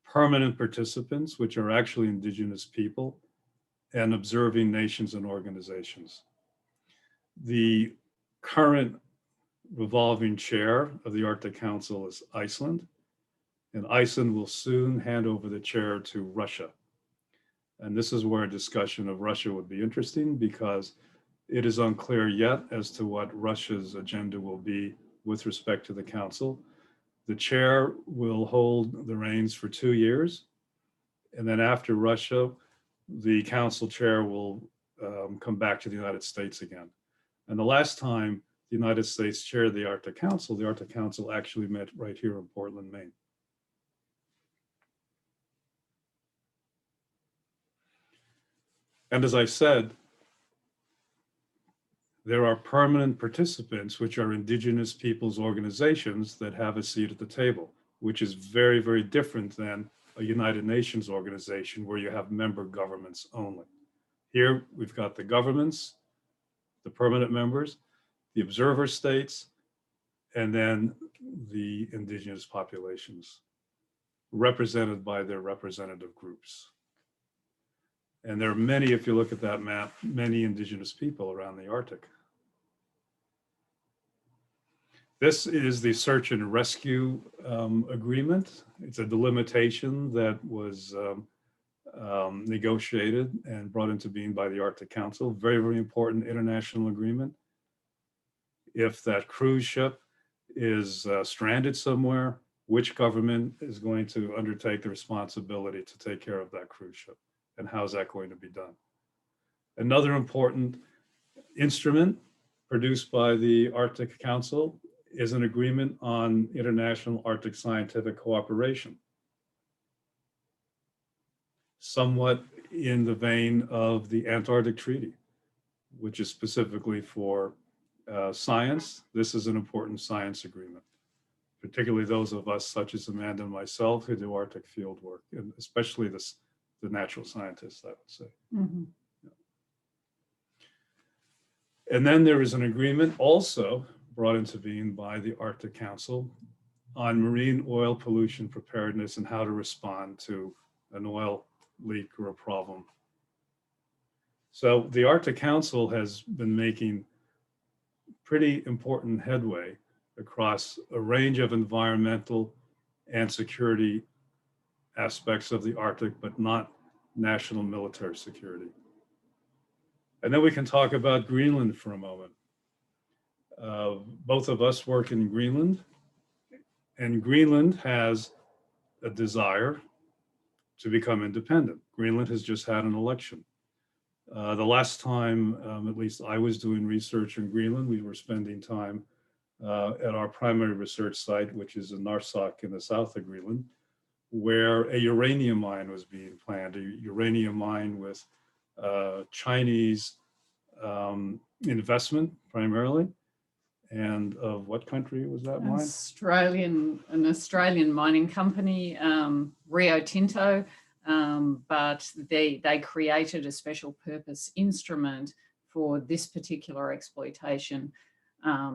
permanent participants, which are actually indigenous people, and observing nations and organizations. The current revolving chair of the Arctic Council is Iceland, and Iceland will soon hand over the chair to Russia. And this is where a discussion of Russia would be interesting, because it is unclear yet as to what Russia's agenda will be with respect to the council. The chair will hold the reins for 2 years. And then after Russia, the council chair will come back to the United States again. And the last time the United States chaired the Arctic Council actually met right here in Portland, Maine. And as I said, there are permanent participants, which are indigenous peoples' organizations that have a seat at the table, which is very, very different than a United Nations organization where you have member governments only. Here, we've got the governments, the permanent members, the observer states, and then the indigenous populations, represented by their representative groups. And there are many, if you look at that map, many indigenous people around the Arctic. This is the search and rescue agreement. It's a delimitation that was negotiated and brought into being by the Arctic Council. Very, very important international agreement. If that cruise ship is stranded somewhere, which government is going to undertake the responsibility to take care of that cruise ship? And how's that going to be done? Another important instrument produced by the Arctic Council is an agreement on international Arctic scientific cooperation, somewhat in the vein of the Antarctic Treaty, which is specifically for science. This is an important science agreement, particularly those of us such as Amanda and myself who do Arctic field work, and especially the natural scientists, I would say. Mm-hmm. And then there is an agreement also brought into being by the Arctic Council on marine oil pollution preparedness and how to respond to an oil leak or a problem. So the Arctic Council has been making pretty important headway across a range of environmental and security aspects of the Arctic, but not national military security. And then we can talk about Greenland for a moment. Both of us work in Greenland, and Greenland has a desire to become independent. Greenland has just had an election. The last time, at least I was doing research in Greenland, we were spending time at our primary research site, which is in Narsoc in the south of Greenland, where a uranium mine was being planned, a uranium mine with Chinese investment primarily. And of what country was that mine? An Australian mining company, Rio Tinto, but they created a special purpose instrument for this particular exploitation,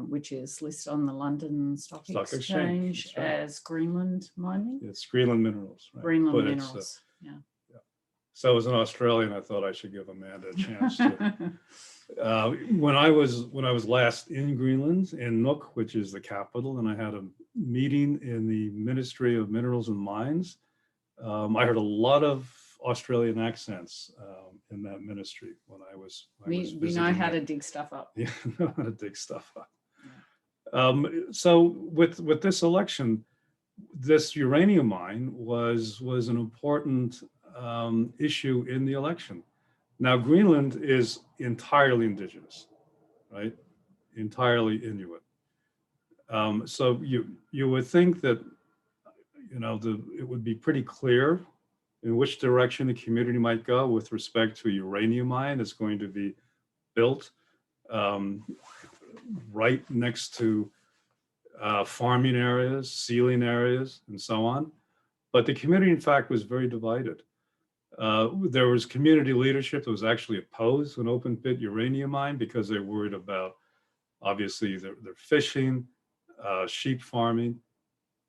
which is listed on the London Stock Exchange as Greenland mining. It's Greenland Minerals. Right? Greenland Minerals, yeah. So as an Australian, I thought I should give Amanda a chance to. When I was last in Greenland, in Nuuk, which is the capital, and I had a meeting in the Ministry of Minerals and Mines, I heard a lot of Australian accents in that ministry when I was we know how to dig stuff up. Yeah, know how to dig stuff up. Yeah. So with this election, this uranium mine was an important issue in the election. Now, Greenland is entirely indigenous, right? Entirely Inuit. So you would think that, it would be pretty clear in which direction the community might go with respect to a uranium mine that's going to be built right next to farming areas, sealing areas, and so on. But the community, in fact, was very divided. There was community leadership that was actually opposed to an open pit uranium mine because they're worried about, obviously, their fishing, sheep farming,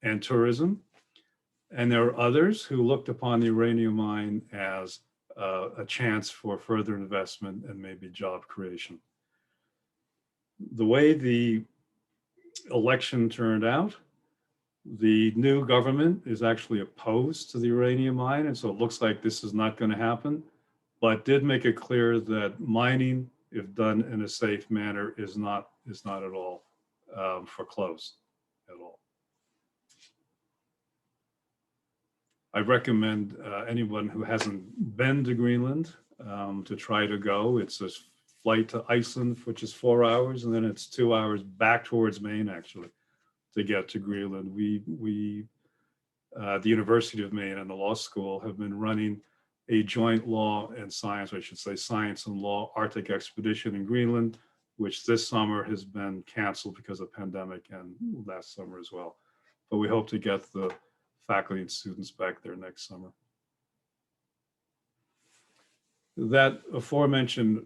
and tourism. And there were others who looked upon the uranium mine as a chance for further investment and maybe job creation. The way the election turned out, the new government is actually opposed to the uranium mine, and so it looks like this is not going to happen, but did make it clear that mining, if done in a safe manner, is not at all foreclosed at all. I recommend anyone who hasn't been to Greenland to try to go. It's a flight to Iceland, which is 4 hours, and then it's 2 hours back towards Maine, actually, to get to Greenland. We the University of Maine and the law school have been running a joint law and science, I should say science and law Arctic expedition in Greenland, which this summer has been canceled because of pandemic and last summer as well. But we hope to get the faculty and students back there next summer. That aforementioned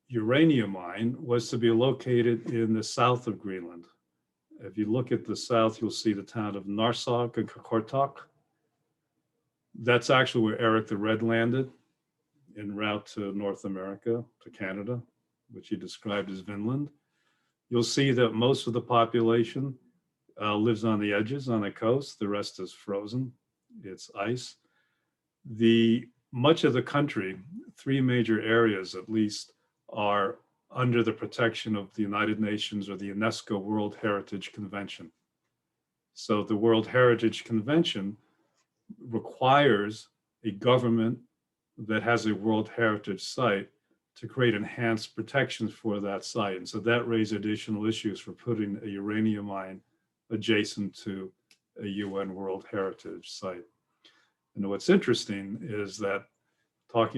uranium mine was to be located in the south of Greenland. If you look at the south, you'll see the town of Narsoc and Qaqortoq. That's actually where Eric the Red landed en route to North America, to Canada, which he described as Vinland. You'll see that most of the population lives on the edges, on the coast. The rest is frozen. It's ice. Much of the country, 3 major areas at least, are under the protection of the United Nations or the UNESCO World Heritage Convention. So the World Heritage Convention requires a government that has a World Heritage site to create enhanced protections for that site. And so that raised additional issues for putting a uranium mine adjacent to a UN World Heritage site. And what's interesting is that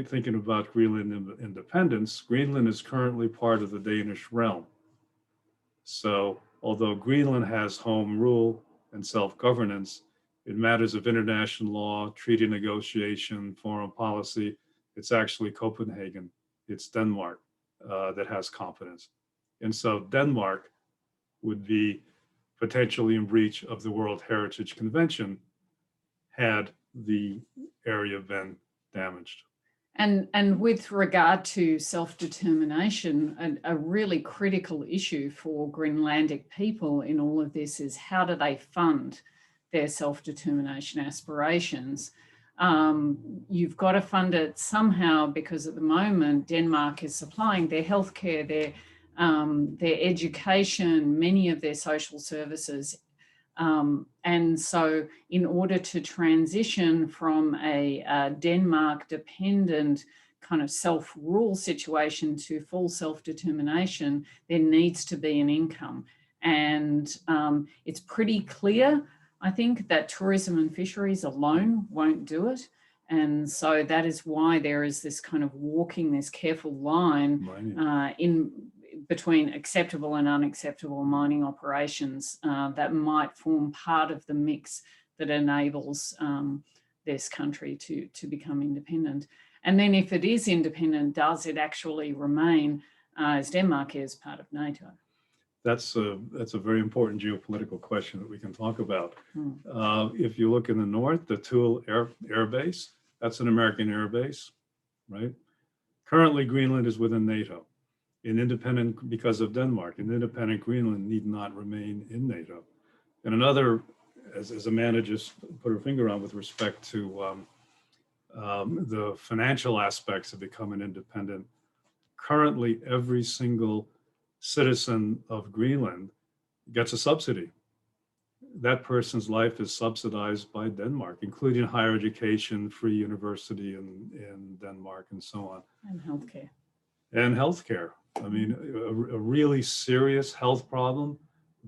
thinking about Greenland independence, Greenland is currently part of the Danish realm. So although Greenland has home rule and self-governance, in matters of international law, treaty negotiation, foreign policy, it's actually Copenhagen, it's Denmark that has competence. And so Denmark would be potentially in breach of the World Heritage Convention had the area been damaged. And with regard to self-determination, a really critical issue for Greenlandic people in all of this is how do they fund their self-determination aspirations. You've got to fund it somehow, because at the moment Denmark is supplying their healthcare, their education, many of their social services. And so in order to transition from a Denmark dependent kind of self-rule situation to full self-determination, there needs to be an income. And it's pretty clear, I think, that tourism and fisheries alone won't do it. And so that is why there is this kind of walking this careful line in between acceptable and unacceptable mining operations that might form part of the mix that enables this country to become independent. And then if it is independent, does it actually remain, as Denmark is, part of NATO? That's a very important geopolitical question that we can talk about. If you look in the north, the Thule Air Base, that's an American air base, right? Currently, Greenland is within NATO. Because of Denmark, an independent Greenland need not remain in NATO. And another, as Amanda just put her finger on with respect to the financial aspects of becoming independent, currently every single citizen of Greenland gets a subsidy. That person's life is subsidized by Denmark, including higher education, free university in Denmark, and so on. And healthcare. And healthcare. I mean, a really serious health problem,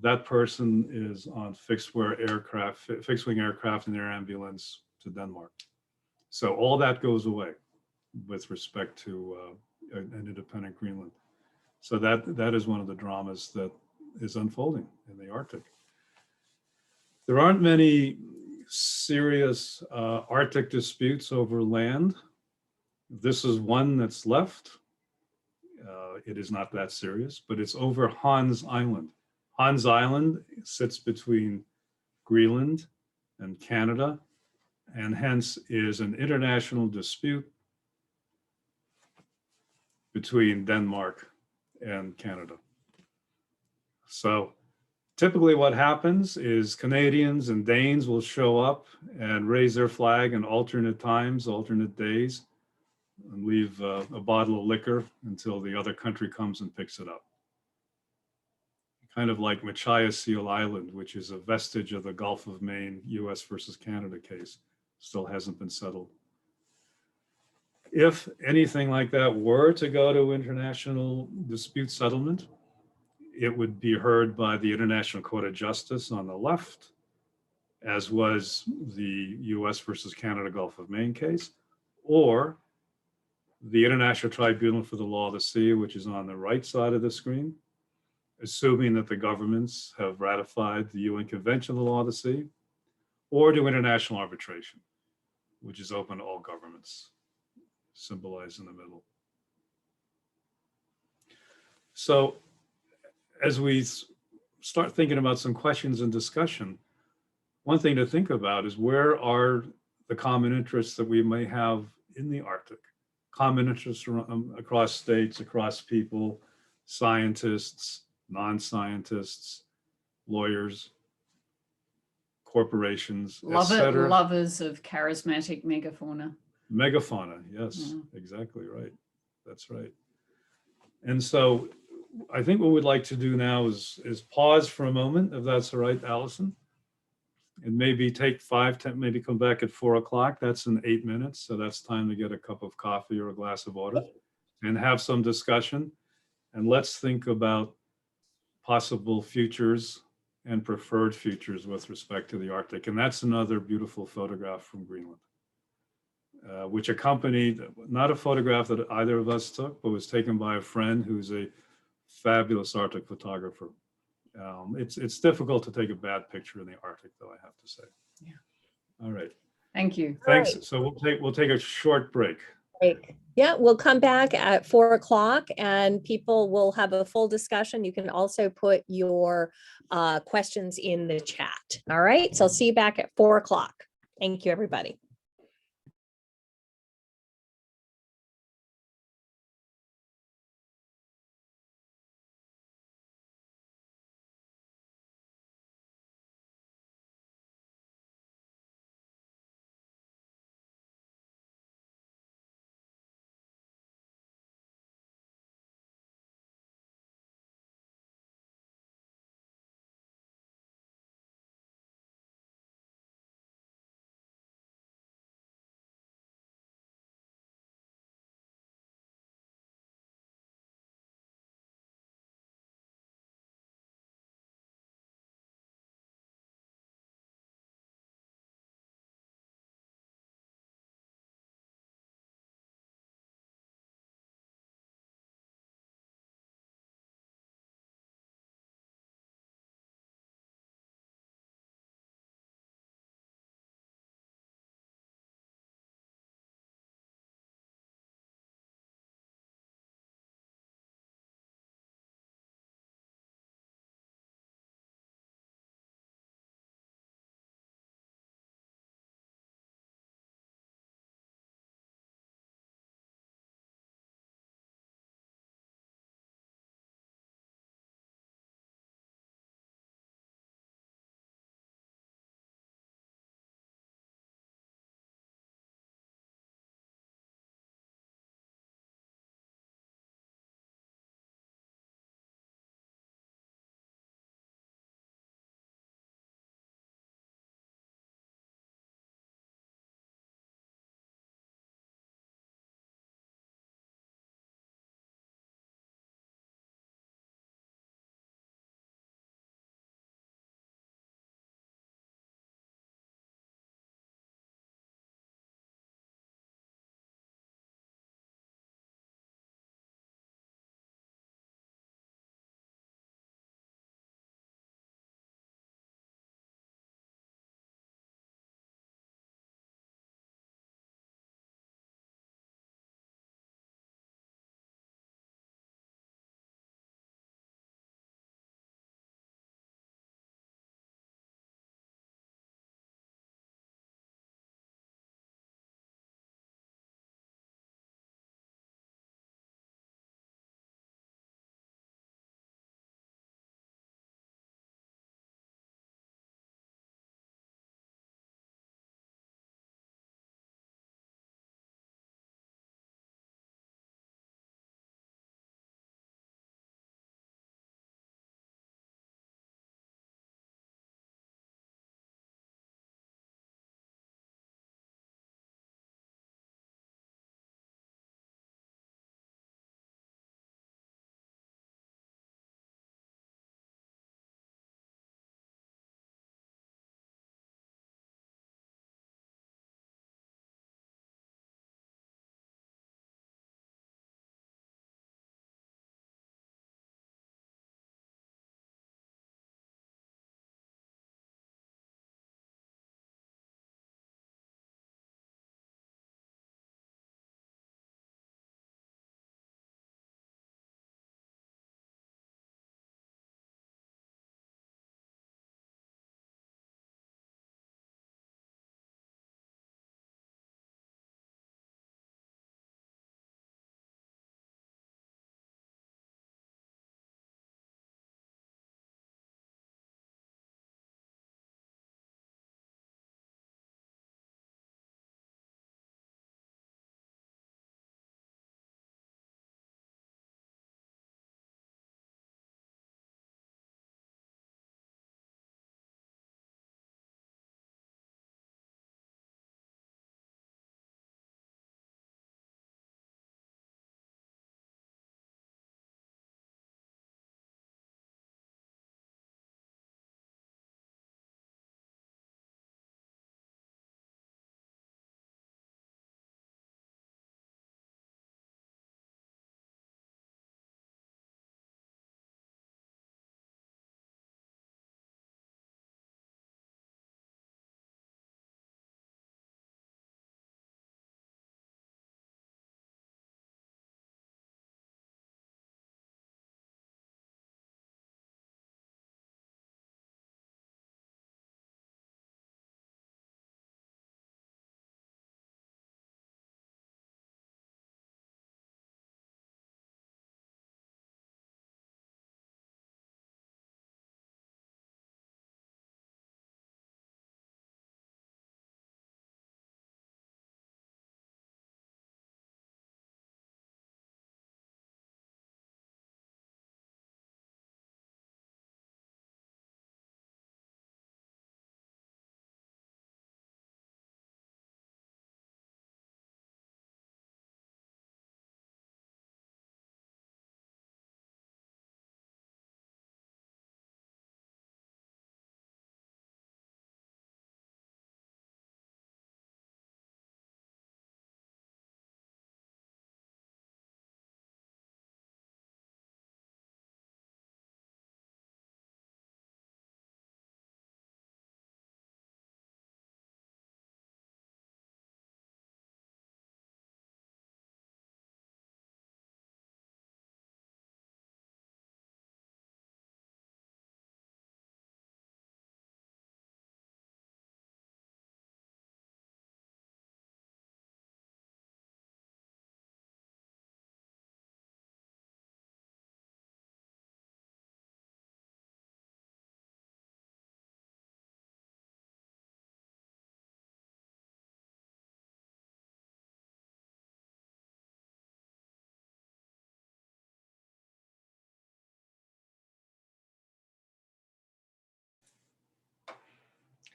that person is on fixed-wing aircraft and air ambulance to Denmark. So all that goes away with respect to an independent Greenland. So that is one of the dramas that is unfolding in the Arctic. There aren't many serious Arctic disputes over land. This is one that's left. It is not that serious, but it's over Hans Island. Hans Island sits between Greenland and Canada, and hence is an international dispute between Denmark and Canada. So typically what happens is Canadians and Danes will show up and raise their flag in alternate times, alternate days, and leave a bottle of liquor until the other country comes and picks it up. Kind of like Machias Seal Island, which is a vestige of the Gulf of Maine, US versus Canada case, still hasn't been settled. If anything like that were to go to international dispute settlement, it would be heard by the International Court of Justice on the left, as was the US versus Canada Gulf of Maine case, or the International Tribunal for the Law of the Sea, which is on the right side of the screen, assuming that the governments have ratified the UN Convention on the Law of the Sea, or to international arbitration, which is open to all governments, symbolized in the middle. So as we start thinking about some questions and discussion, one thing to think about is where are the common interests that we may have in the Arctic? Common interests across states, across people, scientists, non-scientists, lawyers, corporations, etc. Lovers of charismatic megafauna. Megafauna, yes, exactly right. That's right. And so I think what we'd like to do now is pause for a moment, if that's all right, Allison, and maybe take 5, 10, maybe come back at 4 o'clock. That's in 8 minutes. So that's time to get a cup of coffee or a glass of water and have some discussion. And let's think about possible futures and preferred futures with respect to the Arctic. And that's another beautiful photograph from Greenland, which accompanied, not a photograph that either of us took, but was taken by a friend who's a fabulous Arctic photographer. It's difficult to take a bad picture in the Arctic, though, I have to say. Yeah. All right. Thank you. Thanks. Right. So we'll take a short break. Great. Yeah, we'll come back at 4 o'clock and people will have a full discussion. You can also put your questions in the chat. All right. So I'll see you back at 4 o'clock. Thank you, everybody.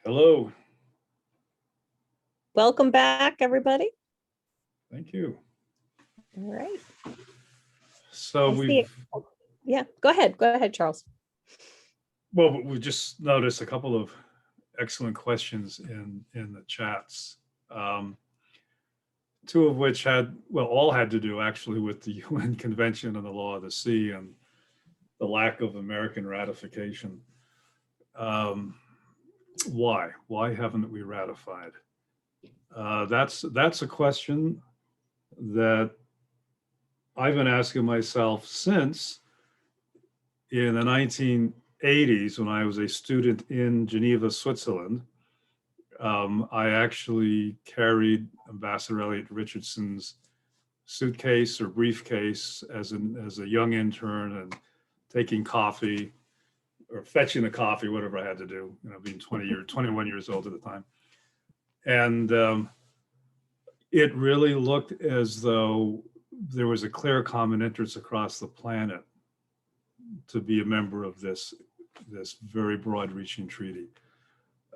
Hello. Welcome back, everybody. Thank you. All right. So I see it. Yeah, go ahead, Charles. well, we just noticed a couple of excellent questions in the chats. Two of which all had to do actually with the UN Convention on the Law of the Sea and the lack of American ratification. Why? Why haven't we ratified? That's a question that I've been asking myself since in the 1980s when I was a student in Geneva, Switzerland. I actually carried Ambassador Elliot Richardson's suitcase or briefcase as a young intern and taking coffee or fetching the coffee, whatever I had to do, being 21 years old at the time. And it really looked as though there was a clear common interest across the planet to be a member of this very broad-reaching treaty.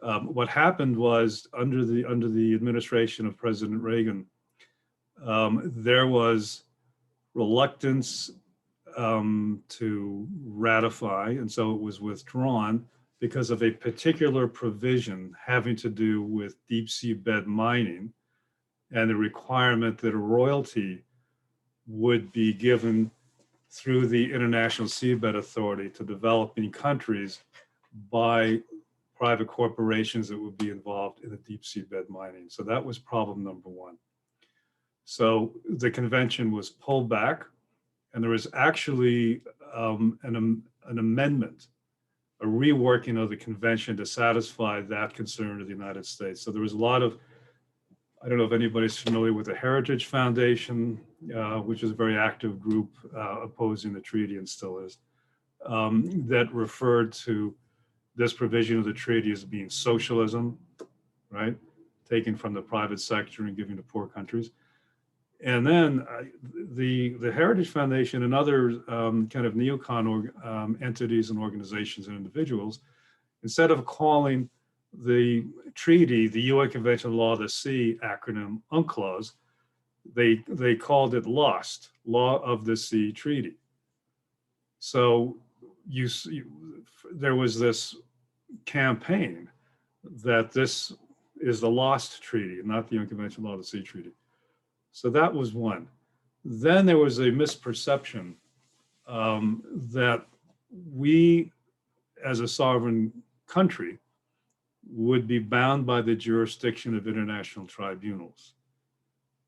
What happened was under the administration of President Reagan, there was reluctance to ratify, and so it was withdrawn because of a particular provision having to do with deep sea bed mining and the requirement that a royalty would be given through the International Seabed Authority to developing countries by private corporations that would be involved in the deep sea bed mining. So that was problem number one. So the convention was pulled back, and there was actually an amendment, a reworking of the convention to satisfy that concern of the United States. So there was a lot of, I don't know if anybody's familiar with the Heritage Foundation, which is a very active group opposing the treaty and still is, that referred to this provision of the treaty as being socialism, right? Taken from the private sector and giving to poor countries. And then the Heritage Foundation and other kind of neocon entities and organizations and individuals, instead of calling the treaty the UN Convention on the Law of the Sea, acronym UNCLOS, they called it LOST, Law of the Sea Treaty. So there was this campaign that this is the LOST Treaty, not the UN Convention on the Law of the Sea Treaty. So that was one. Then there was a misperception that we, as a sovereign country, would be bound by the jurisdiction of international tribunals,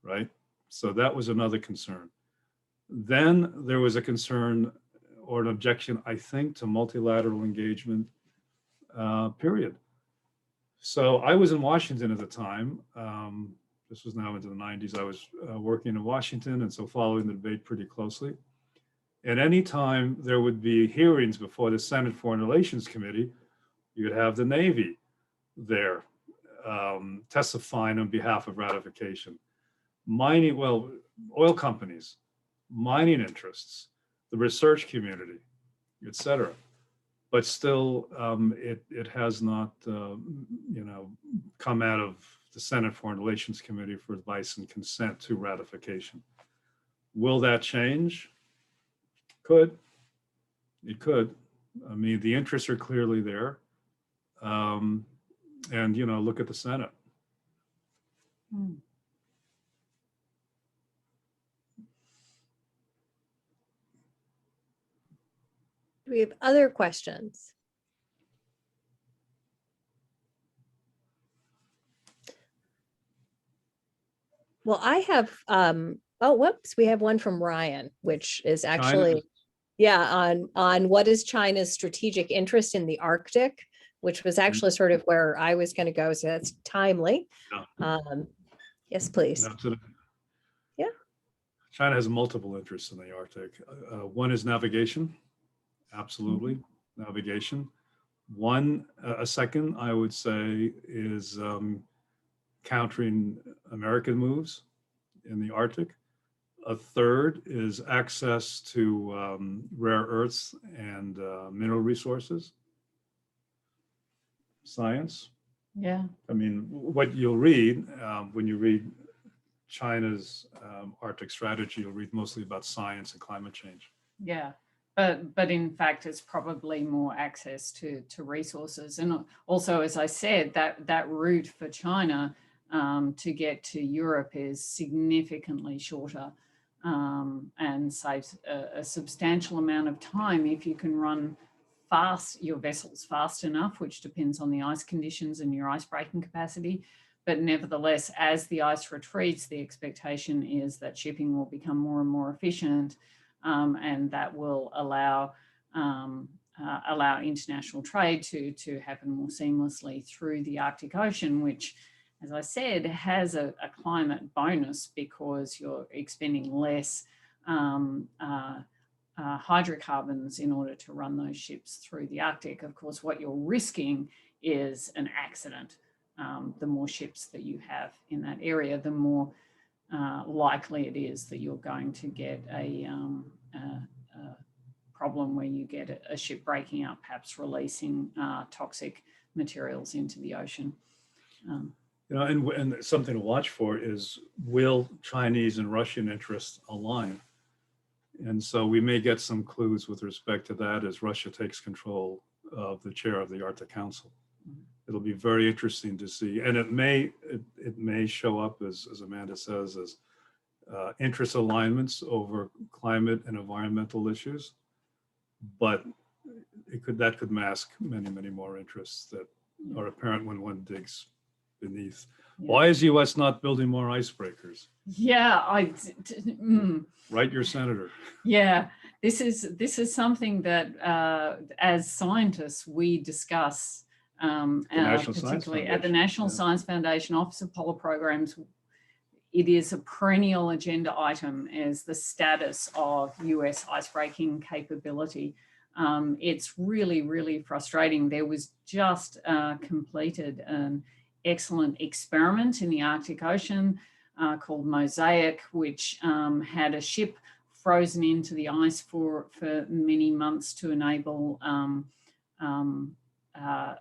right? So that was another concern. Then there was a concern or an objection, I think, to multilateral engagement, period. So I was in Washington at the time. This was now into the 90s. I was working in Washington, and so following the debate pretty closely. And anytime there would be hearings before the Senate Foreign Relations Committee, you would have the Navy there testifying on behalf of ratification. Oil companies, mining interests, the research community, et cetera. But still, it has not, come out of the Senate Foreign Relations Committee for advice and consent to ratification. Will that change? Could. It could. I mean, the interests are clearly there. And, look at the Senate. Hmm. Do we have other questions? Well, I have, whoops, we have one from Ryan, which is actually, on what is China's strategic interest in the Arctic, which was actually sort of where I was going to go. So that's timely. Yeah. Yes, please. Yeah. China has multiple interests in the Arctic. One is navigation. Absolutely. Navigation. A second, I would say, is countering American moves in the Arctic. A third is access to rare earths and mineral resources, science. Yeah. I mean, what you'll read when you read China's Arctic strategy, you'll read mostly about science and climate change. Yeah, but in fact, it's probably more access to resources, and also, as I said, that route for China to get to Europe is significantly shorter, and saves a substantial amount of time if you can run your vessels fast enough, which depends on the ice conditions and your ice breaking capacity. But nevertheless, as the ice retreats, the expectation is that shipping will become more and more efficient. And that will allow international trade to happen more seamlessly through the Arctic Ocean, which, as I said, has a climate bonus because you're expending less hydrocarbons in order to run those ships through the Arctic. Of course, what you're risking is an accident. The more ships that you have in that area, the more likely it is that you're going to get a problem where you get a ship breaking up, perhaps releasing toxic materials into the ocean. And something to watch for is, will Chinese and Russian interests align? And so we may get some clues with respect to that as Russia takes control of the chair of the Arctic Council. It'll be very interesting to see, and it may show up as Amanda says, as interest alignments over climate and environmental issues, but that could mask many more interests that are apparent when one digs beneath. Yeah. Why is the U.S. not building more icebreakers? Yeah, Write your senator. Yeah, this is something that as scientists we discuss. Particularly at the National Science Foundation Office of Polar Programs. It is a perennial agenda item as the status of US icebreaking capability. It's really frustrating. There was just completed an excellent experiment in the Arctic Ocean called Mosaic, which had a ship frozen into the ice for many months to enable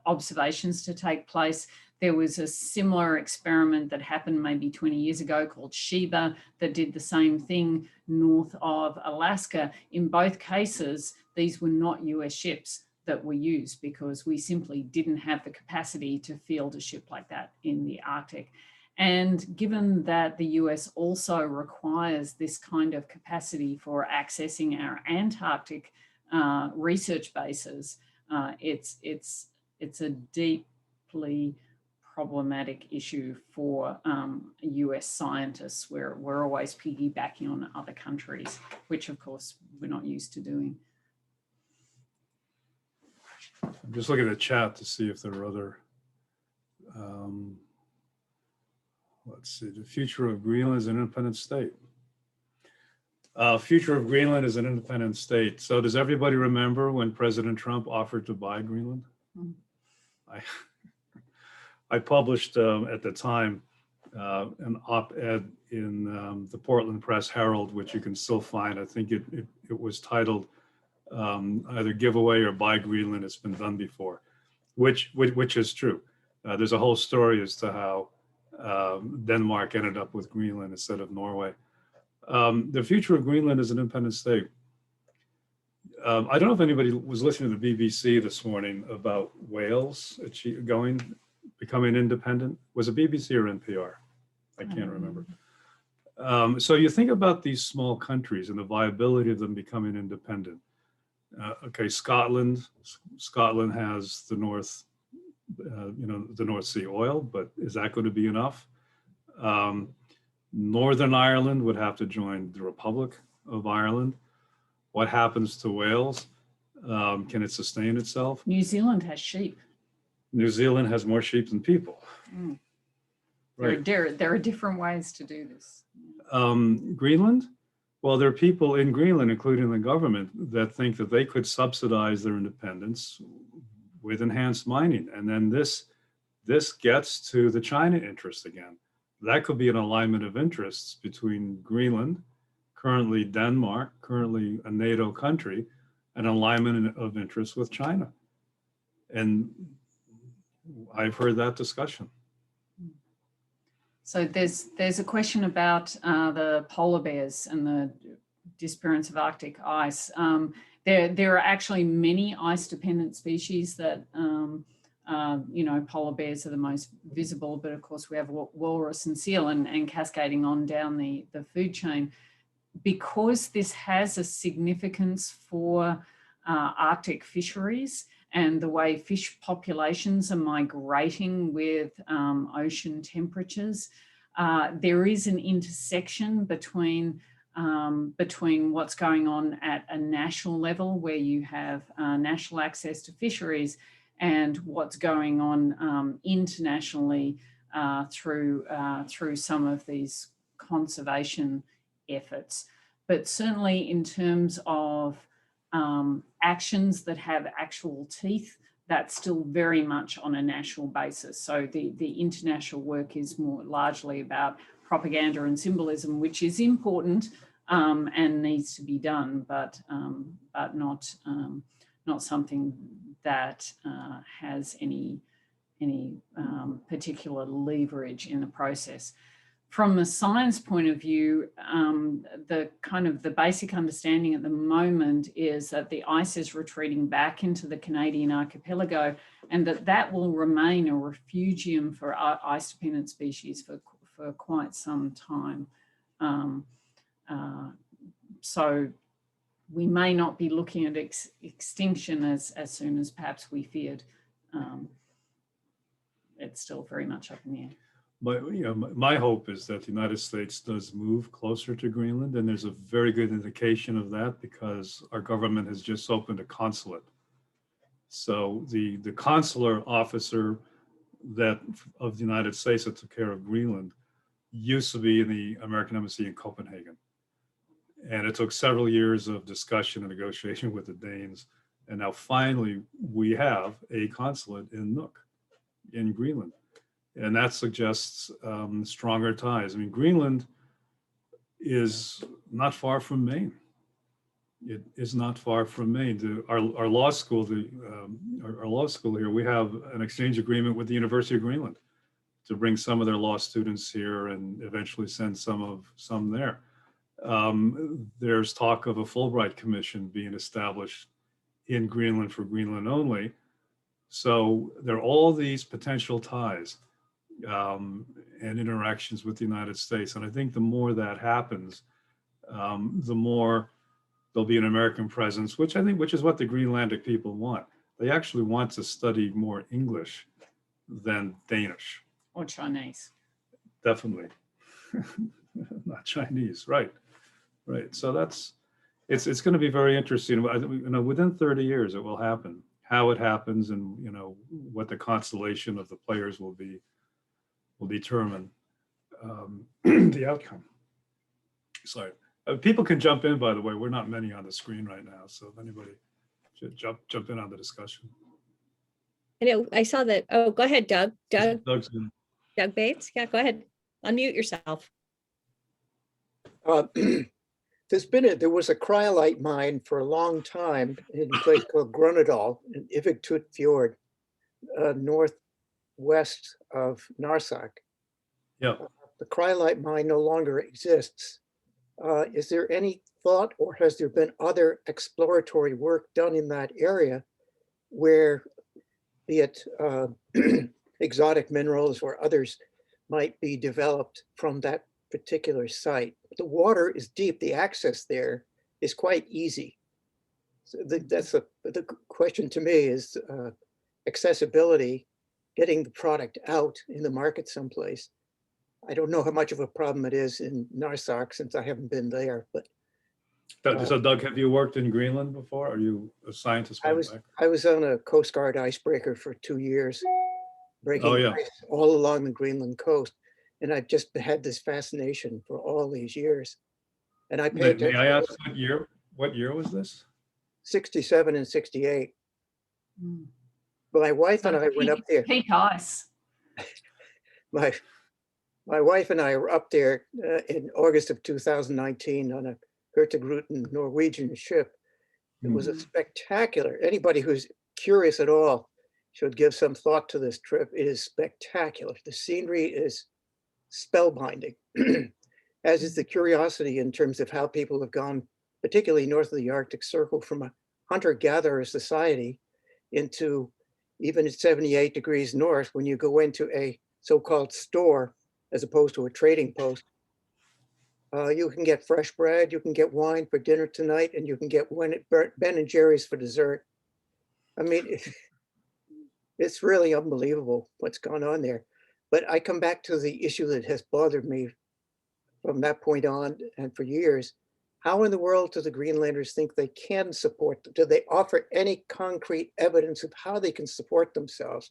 observations to take place. There was a similar experiment that happened maybe 20 years ago called Sheba that did the same thing north of Alaska. In both cases, these were not US ships that were used because we simply didn't have the capacity to field a ship like that in the Arctic. And given that the US also requires this kind of capacity for accessing our Antarctic research bases, it's a deeply problematic issue for US scientists where we're always piggybacking on other countries, which of course we're not used to doing. I'm just looking at the chat to see if there are other, let's see, the future of Greenland is an independent state. Future of Greenland is an independent state. So does everybody remember when President Trump offered to buy Greenland? Mm-hmm. I published at the time an op-ed in the Portland Press Herald, which you can still find. I think it was titled either Give Away or Buy Greenland. It's been done before, which is true. There's a whole story as to how Denmark ended up with Greenland instead of Norway. The future of Greenland is an independent state. I don't know if anybody was listening to the BBC this morning about Wales becoming independent. Was it BBC or NPR? I can't remember. So you think about these small countries and the viability of them becoming independent. Okay, Scotland has the North Sea oil, but is that going to be enough? Northern Ireland would have to join the Republic of Ireland. What happens to Wales? Can it sustain itself? New Zealand has sheep. New Zealand has more sheep than people. Mm. Right. There are different ways to do this. Greenland? Well, there are people in Greenland, including the government, that think that they could subsidize their independence with enhanced mining. And then this gets to the China interest again. That could be an alignment of interests between Greenland, currently Denmark, currently a NATO country, an alignment of interests with China. And I've heard that discussion. So there's a question about the polar bears and the disappearance of Arctic ice. There are actually many ice-dependent species that, you know, polar bears are the most visible, but of course we have walrus and seal and cascading on down the food chain. Because this has a significance for Arctic fisheries and the way fish populations are migrating with ocean temperatures, there is an intersection between what's going on at a national level, where you have national access to fisheries, and what's going on internationally through some of these conservation efforts. But certainly in terms of actions that have actual teeth, that's still very much on a national basis. So the international work is more largely about propaganda and symbolism, which is important and needs to be done, but not something that has any particular leverage in the process. From a science point of view, the basic understanding at the moment is that the ice is retreating back into the Canadian archipelago, and that will remain a refugium for ice-dependent species for quite some time. So we may not be looking at extinction as soon as perhaps we feared. It's still very much up in the air. But my hope is that the United States does move closer to Greenland, and there's a very good indication of that because our government has just opened a consulate. So the consular officer of the United States that took care of Greenland used to be in the American Embassy in Copenhagen. And it took several years of discussion and negotiation with the Danes. And now finally we have a consulate in Nuuk in Greenland. And that suggests stronger ties. I mean, Greenland is not far from Maine. It is not far from Maine. Our law school, our law school here, we have an exchange agreement with the University of Greenland to bring some of their law students here and eventually send some there. There's talk of a Fulbright Commission being established in Greenland for Greenland only. So there are all these potential ties and interactions with the United States. And I think the more that happens, the more there'll be an American presence, which is what the Greenlandic people want. They actually want to study more English than Danish. Or Chinese. Definitely. Not Chinese, right. Right. So it's going to be very interesting. Within 30 years it will happen. How it happens and what the constellation of the players will be will determine the outcome. Sorry. People can jump in, by the way. We're not many on the screen right now, so if anybody should jump in on the discussion. I saw that. Oh, go ahead, Doug. Doug's in. Doug Bates. Yeah, go ahead. Unmute yourself. There was a cryolite mine for a long time in a place called Grunedal in Ivigtut Fjord, northwest of Narsak. Yeah. The cryolite mine no longer exists. Is there any thought, or has there been other exploratory work done in that area where, be it exotic minerals or others, might be developed from that particular site? The water is deep. The access there is quite easy. So the question to me is accessibility, getting the product out in the market someplace. I don't know how much of a problem it is in Narsak since I haven't been there, but. So Doug, have you worked in Greenland before? Are you a scientist? I was on a Coast Guard icebreaker for 2 years, breaking ice all along the Greenland coast. And I've just had this fascination for all these years. And I paid. May I ask what year was this? 67 and 68. My wife and I went up there. Peak ice. My wife and I were up there in August of 2019 on a Hurtigruten Norwegian ship. It was a spectacular. Anybody who's curious at all should give some thought to this trip. It is spectacular. The scenery is spellbinding, as is the curiosity in terms of how people have gone, particularly north of the Arctic Circle, from a hunter-gatherer society into, even at 78 degrees north, when you go into a so-called store, as opposed to a trading post, you can get fresh bread, you can get wine for dinner tonight, and you can get Ben and Jerry's for dessert. I mean, it's really unbelievable what's gone on there. But I come back to the issue that has bothered me from that point on and for years. How in the world do the Greenlanders think they can support them? Do they offer any concrete evidence of how they can support themselves?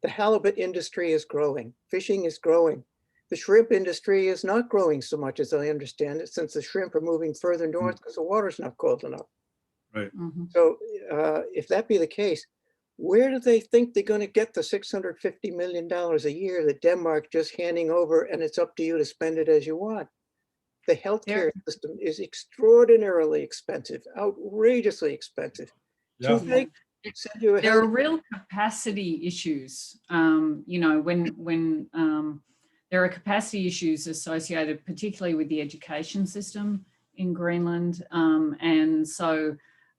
The halibut industry is growing, fishing is growing. The shrimp industry is not growing so much as I understand it, since the shrimp are moving further north because the water's not cold enough. Right. So if that be the case, where do they think they're going to get the $650 million a year that Denmark just handing over, and it's up to you to spend it as you want? The healthcare system is extraordinarily expensive, outrageously expensive. Yeah. There are real capacity issues. You know, when there are capacity issues associated particularly with the education system in Greenland. And so,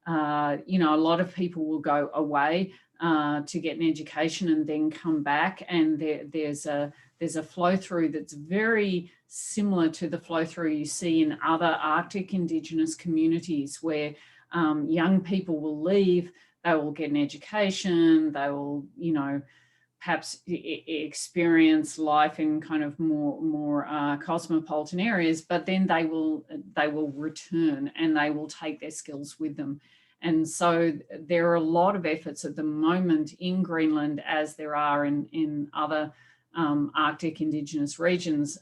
you know, a lot of people will go away to get an education and then come back. And there's a flow through that's very similar to the flow through you see in other Arctic Indigenous communities, where young people will leave, they will get an education, they will, you know, perhaps experience life in kind of more cosmopolitan areas, but then they will return and they will take their skills with them. And so there are a lot of efforts at the moment in Greenland, as there are in other Arctic Indigenous regions,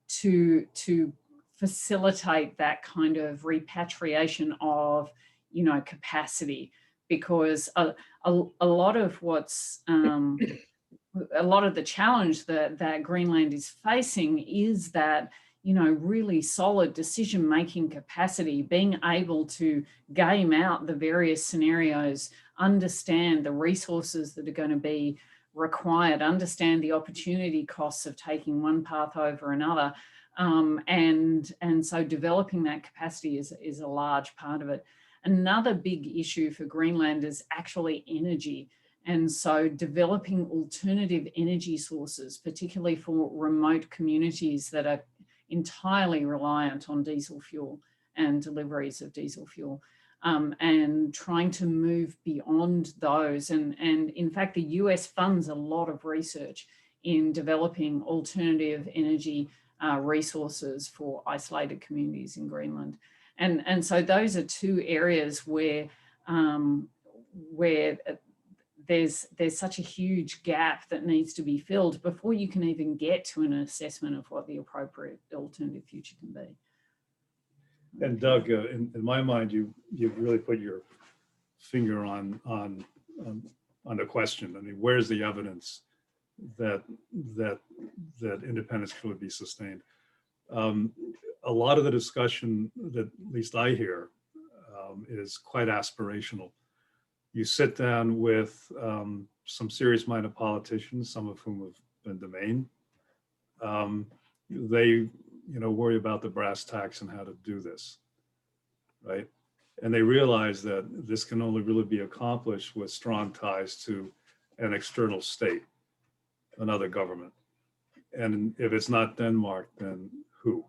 to facilitate that kind of repatriation of, you know, capacity, because a lot of what's a lot of the challenge that Greenland is facing is that, you know, really solid decision-making capacity, being able to game out the various scenarios, understand the resources that are going to be required, understand the opportunity costs of taking one path over another. And so developing that capacity is a large part of it. Another big issue for Greenland is actually energy. And so developing alternative energy sources, particularly for remote communities that are entirely reliant on diesel fuel and deliveries of diesel fuel, and trying to move beyond those. And in fact, the US funds a lot of research in developing alternative energy resources for isolated communities in Greenland. And so those are two areas where there's such a huge gap that needs to be filled before you can even get to an assessment of what the appropriate alternative future can be. And Doug, in my mind, you've really put your finger on the question. I mean, where's the evidence that independence could be sustained? A lot of the discussion that at least I hear is quite aspirational. You sit down with some serious-minded politicians, some of whom have been to Maine. They, worry about the brass tacks and how to do this, right? And they realize that this can only really be accomplished with strong ties to an external state, another government. And if it's not Denmark, then who?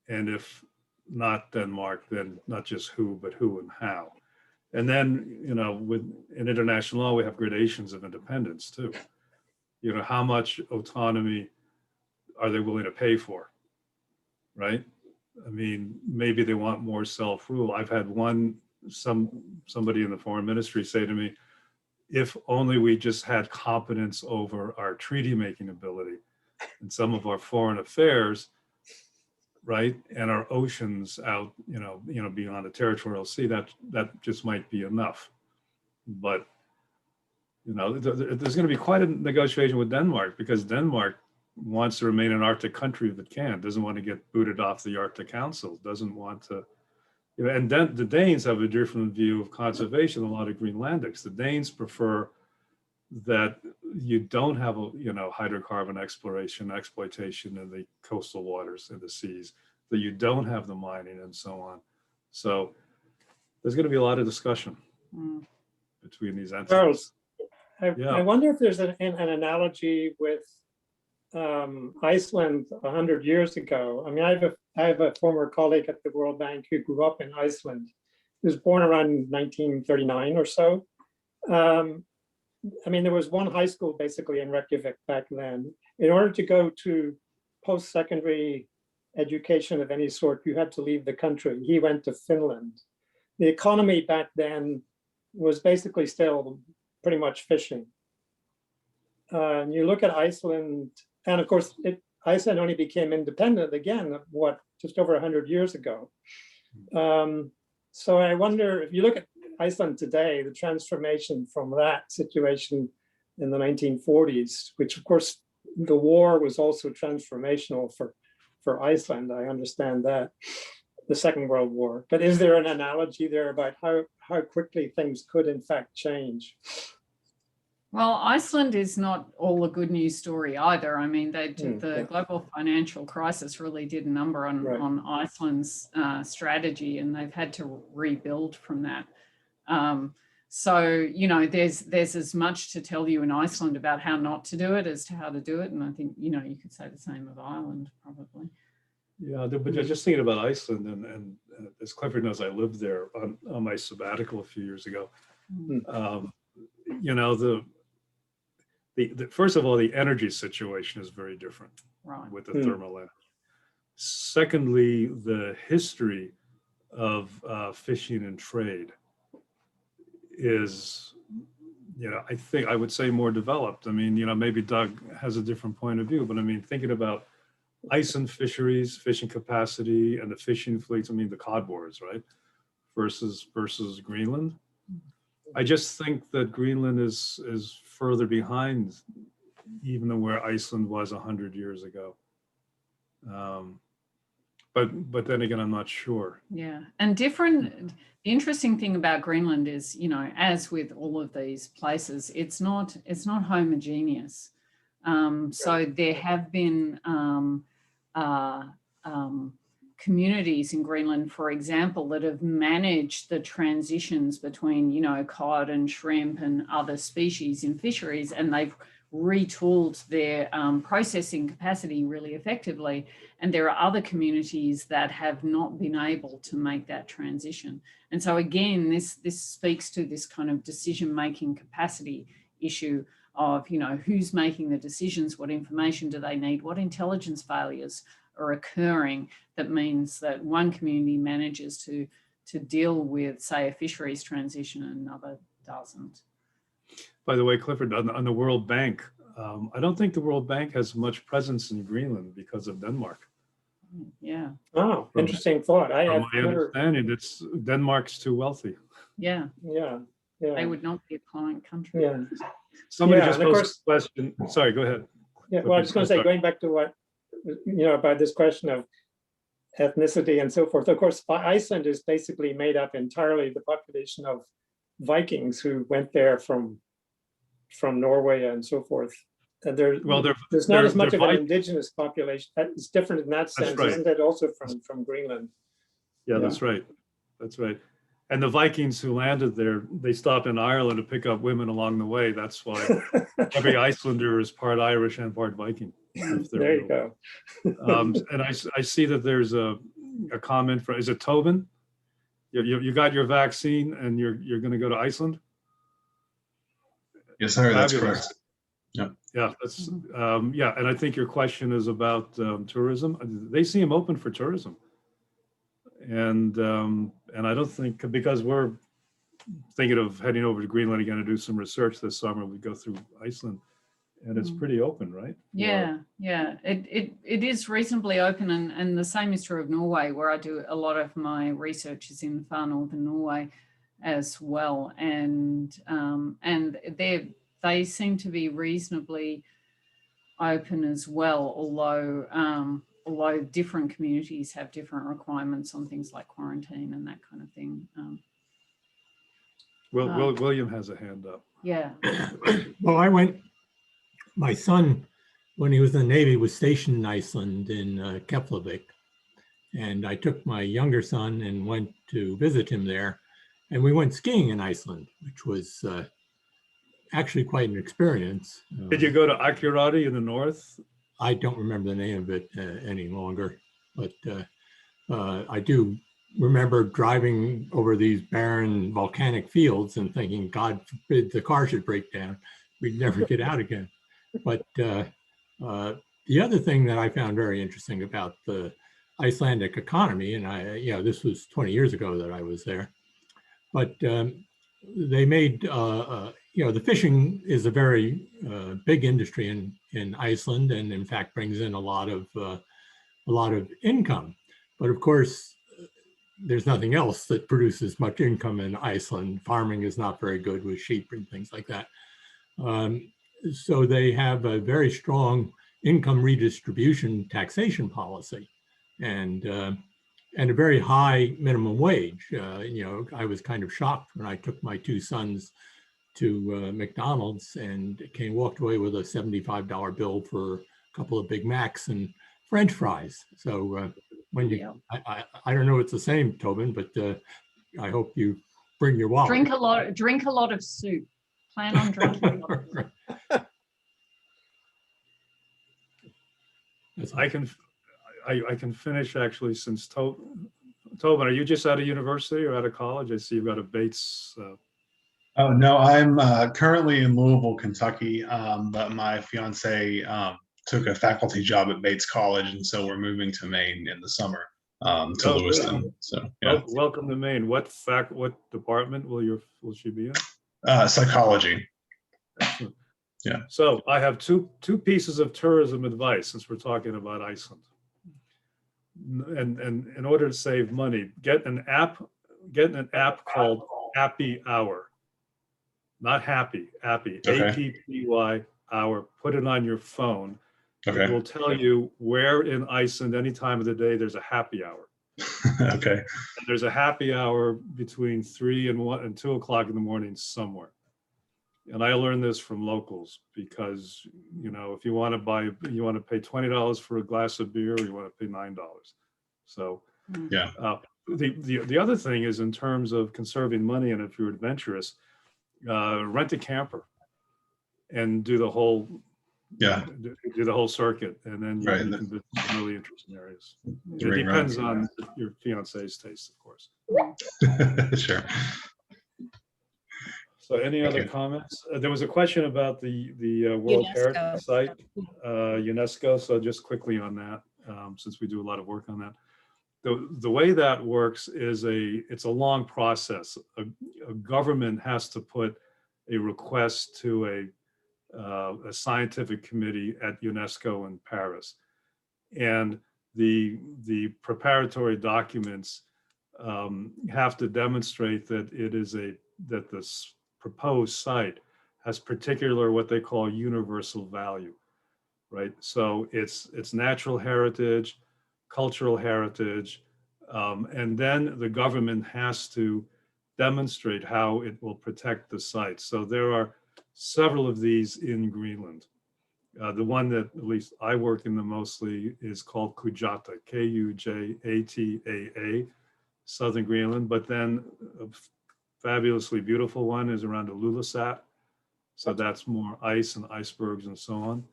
And if not Denmark, then not just who, but who and how. And then, in international law, we have gradations of independence too. How much autonomy are they willing to pay for, right? I mean, maybe they want more self-rule. I've had somebody in the foreign ministry say to me, if only we just had competence over our treaty-making ability and some of our foreign affairs, right, and our oceans out, beyond the territorial sea, that just might be enough. But there's going to be quite a negotiation with Denmark, because Denmark wants to remain an Arctic country if it can, doesn't want to get booted off the Arctic Council, doesn't want to, and then the Danes have a different view of conservation than a lot of Greenlandics. The Danes prefer that you don't have a, hydrocarbon exploitation in the coastal waters and the seas, that you don't have the mining and so on. So there's going to be a lot of discussion between these entities. Charles, Yeah. I wonder if there's an analogy with Iceland 100 years ago. I mean, I have a former colleague at the World Bank who grew up in Iceland. He was born around 1939 or so. I mean, there was one high school basically in Reykjavik back then. In order to go to post-secondary education of any sort, you had to leave the country. He went to Finland. The economy back then was basically still pretty much fishing. And you look at Iceland, and of course, Iceland only became independent again, just over 100 years ago. So I wonder, if you look at Iceland today, the transformation from that situation in the 1940s, which of course the war was also transformational for Iceland, I understand that, the Second World War. But is there an analogy there about how quickly things could in fact change? Well, Iceland is not all a good news story either. I mean, the global financial crisis really did a number on Iceland's strategy, and they've had to rebuild from that. So, there's as much to tell you in Iceland about how not to do it as to how to do it. And I think, you could say the same of Ireland, probably. Yeah, but just thinking about Iceland, and as Clifford knows, I lived there on my sabbatical a few years ago. First of all, the energy situation is very different with the thermal energy. Secondly, the history of fishing and trade is, I think I would say more developed. I mean, maybe Doug has a different point of view, but I mean, thinking about Iceland fisheries, fishing capacity, and the fishing fleets, I mean, the cod wars, right? Versus Greenland. I just think that Greenland is further behind even than where Iceland was 100 years ago. But then again, I'm not sure. Yeah, and the interesting thing about Greenland is, as with all of these places, it's not homogeneous. So there have been communities in Greenland, for example, that have managed the transitions between, cod and shrimp and other species in fisheries, and they've retooled their processing capacity really effectively. And there are other communities that have not been able to make that transition. And so again, this speaks to this kind of decision-making capacity issue of, who's making the decisions, what information do they need, what intelligence failures are occurring that means that one community manages to deal with, say, a fisheries transition and another doesn't. By the way, Clifford, on the World Bank, I don't think the World Bank has much presence in Greenland because of Denmark. Yeah. Oh, interesting thought. From my understanding, Denmark's too wealthy. Yeah. Yeah. They would not be a client country. Yeah. Somebody just posed a question. Sorry, go ahead. Yeah, well, I was going to say, going back to what, about this question of ethnicity and so forth. Of course, Iceland is basically made up entirely the population of Vikings who went there from Norway and so forth. And there's not as much of an indigenous population. It's different in that sense, right. Isn't it? Also from Greenland. Yeah, that's right. That's right. And the Vikings who landed there, they stopped in Ireland to pick up women along the way. That's why every Icelander is part Irish and part Viking. There you go. And I see that there's a comment from, is it Tobin? You got your vaccine and you're going to go to Iceland? Yes, sir. That's correct. Yeah. Yeah, that's yeah. And I think your question is about tourism. They seem open for tourism. And I don't think, because we're thinking of heading over to Greenland again to do some research this summer, we go through Iceland, and it's pretty open, right? Yeah, yeah. It is reasonably open, and the same is true of Norway, where I do a lot of my research is in far northern Norway as well, and they seem to be reasonably open as well, although different communities have different requirements on things like quarantine and that kind of thing. William has a hand up. Yeah. Well, my son, when he was in the Navy, was stationed in Iceland in Keflavik. And I took my younger son and went to visit him there. And we went skiing in Iceland, which was actually quite an experience. Did you go to Akureyri in the north? I don't remember the name of it any longer, but I do remember driving over these barren volcanic fields and thinking, God forbid the car should break down. We'd never get out again. But the other thing that I found very interesting about the Icelandic economy, and this was 20 years ago that I was there, but they made, the fishing is a very big industry in Iceland, and in fact brings in a lot of income. But of course, there's nothing else that produces much income in Iceland. Farming is not very good with sheep and things like that. So they have a very strong income redistribution taxation policy, and a very high minimum wage. I was kind of shocked when I took my two sons to McDonald's and walked away with a $75 bill for a couple of Big Macs and French fries. So when you, I don't know it's the same, Tobin, but I hope you bring your wallet. Drink a lot of soup. Plan on drinking a lot of soup. I can finish actually, since Tobin, are you just out of university or out of college? I see you've got a Bates. Oh, no, I'm currently in Louisville, Kentucky, but my fiance took a faculty job at Bates College, and so we're moving to Maine in the summer to Lewiston. Good. So yeah. Welcome to Maine. What department will she be in? Psychology. Excellent. Yeah. So I have two pieces of tourism advice, since we're talking about Iceland. And in order to save money, get an app called Appy Hour. Not happy, Appy, Okay. APPY hour. Put it on your phone. Okay. It will tell you where in Iceland, any time of the day, there's a happy hour. Okay. And there's a happy hour between 3 and 2 o'clock in the morning somewhere. And I learned this from locals, because if you want to pay $20 for a glass of beer, or you want to pay $9. So yeah. The other thing is, in terms of conserving money, and if you're adventurous, rent a camper and do the whole circuit, and then you can visit some really interesting areas. It depends on your fiance's taste, of course. Sure. So any other comments? There was a question about the World Heritage Site, UNESCO. So just quickly on that, since we do a lot of work on that. The way that works is it's a long process. A government has to put a request to a scientific committee at UNESCO in Paris, and the preparatory documents have to demonstrate that that this proposed site has particular, what they call, universal value, right? So it's natural heritage, cultural heritage, and then the government has to demonstrate how it will protect the site. So there are several of these in Greenland. The one that at least I work in the mostly is called Kujata, Kujata, Southern Greenland. But then a fabulously beautiful one is around Ilulissat. So that's more ice and icebergs and so on.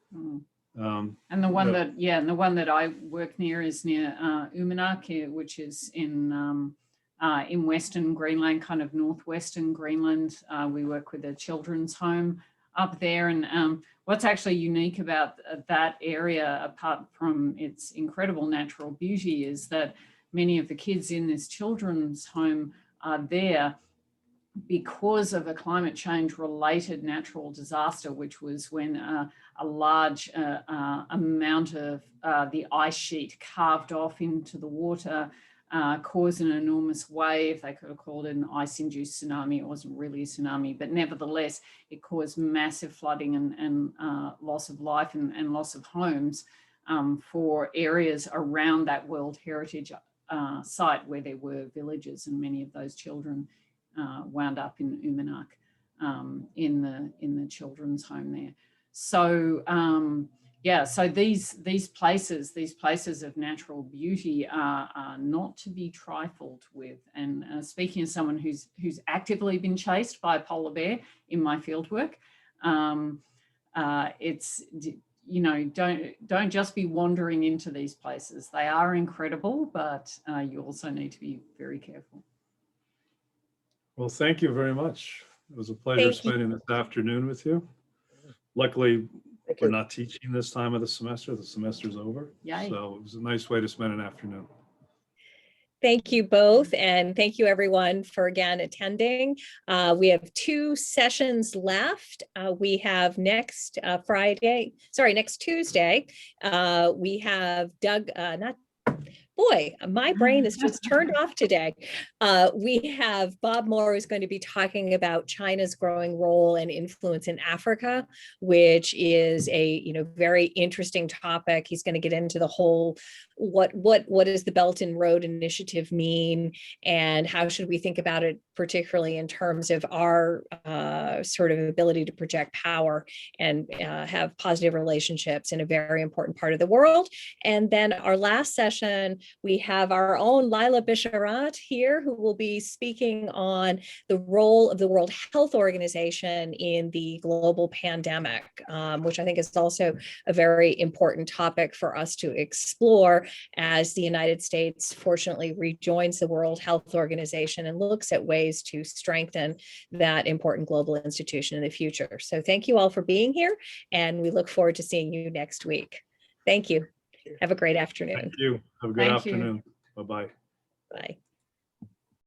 And the one that I work near is near Uummannaq, which is in Western Greenland, kind of northwestern Greenland. We work with a children's home up there, and what's actually unique about that area, apart from its incredible natural beauty, is that many of the kids in this children's home are there because of a climate change related natural disaster, which was when a large amount of the ice sheet carved off into the water, caused an enormous wave. They could have called it an ice-induced tsunami. It wasn't really a tsunami, but nevertheless, it caused massive flooding and loss of life and loss of homes for areas around that World Heritage site where there were villages, and many of those children wound up in Umanak in the children's home there. So yeah, so these places of natural beauty are not to be trifled with. And speaking as someone who's actively been chased by a polar bear in my fieldwork, it's, you know, don't just be wandering into these places. They are incredible, but you also need to be very careful. Well, thank you very much. It was a pleasure Thank you. spending this afternoon with you. Luckily, Thank we're you. not teaching this time of the semester. The semester's over. Yay. So it was a nice way to spend an afternoon. Thank you both, and thank you everyone for again attending. We have 2 sessions left. We have next Tuesday, we have Doug, boy, my brain is just turned off today. We have Bob Moore, who's going to be talking about China's growing role and influence in Africa, which is a very interesting topic. He's going to get into the whole what does the Belt and Road Initiative mean, and how should we think about it, particularly in terms of our sort of ability to project power and have positive relationships in a very important part of the world. And then our last session, we have our own Lila Bisharat here, who will be speaking on the role of the World Health Organization in the global pandemic, which I think is also a very important topic for us to explore as the United States fortunately rejoins the World Health Organization and looks at ways to strengthen that important global institution in the future. So thank you all for being here, and we look forward to seeing you next week. Thank you. Have a great afternoon. Thank you. Have a good Thank you. afternoon. Bye-bye. Bye.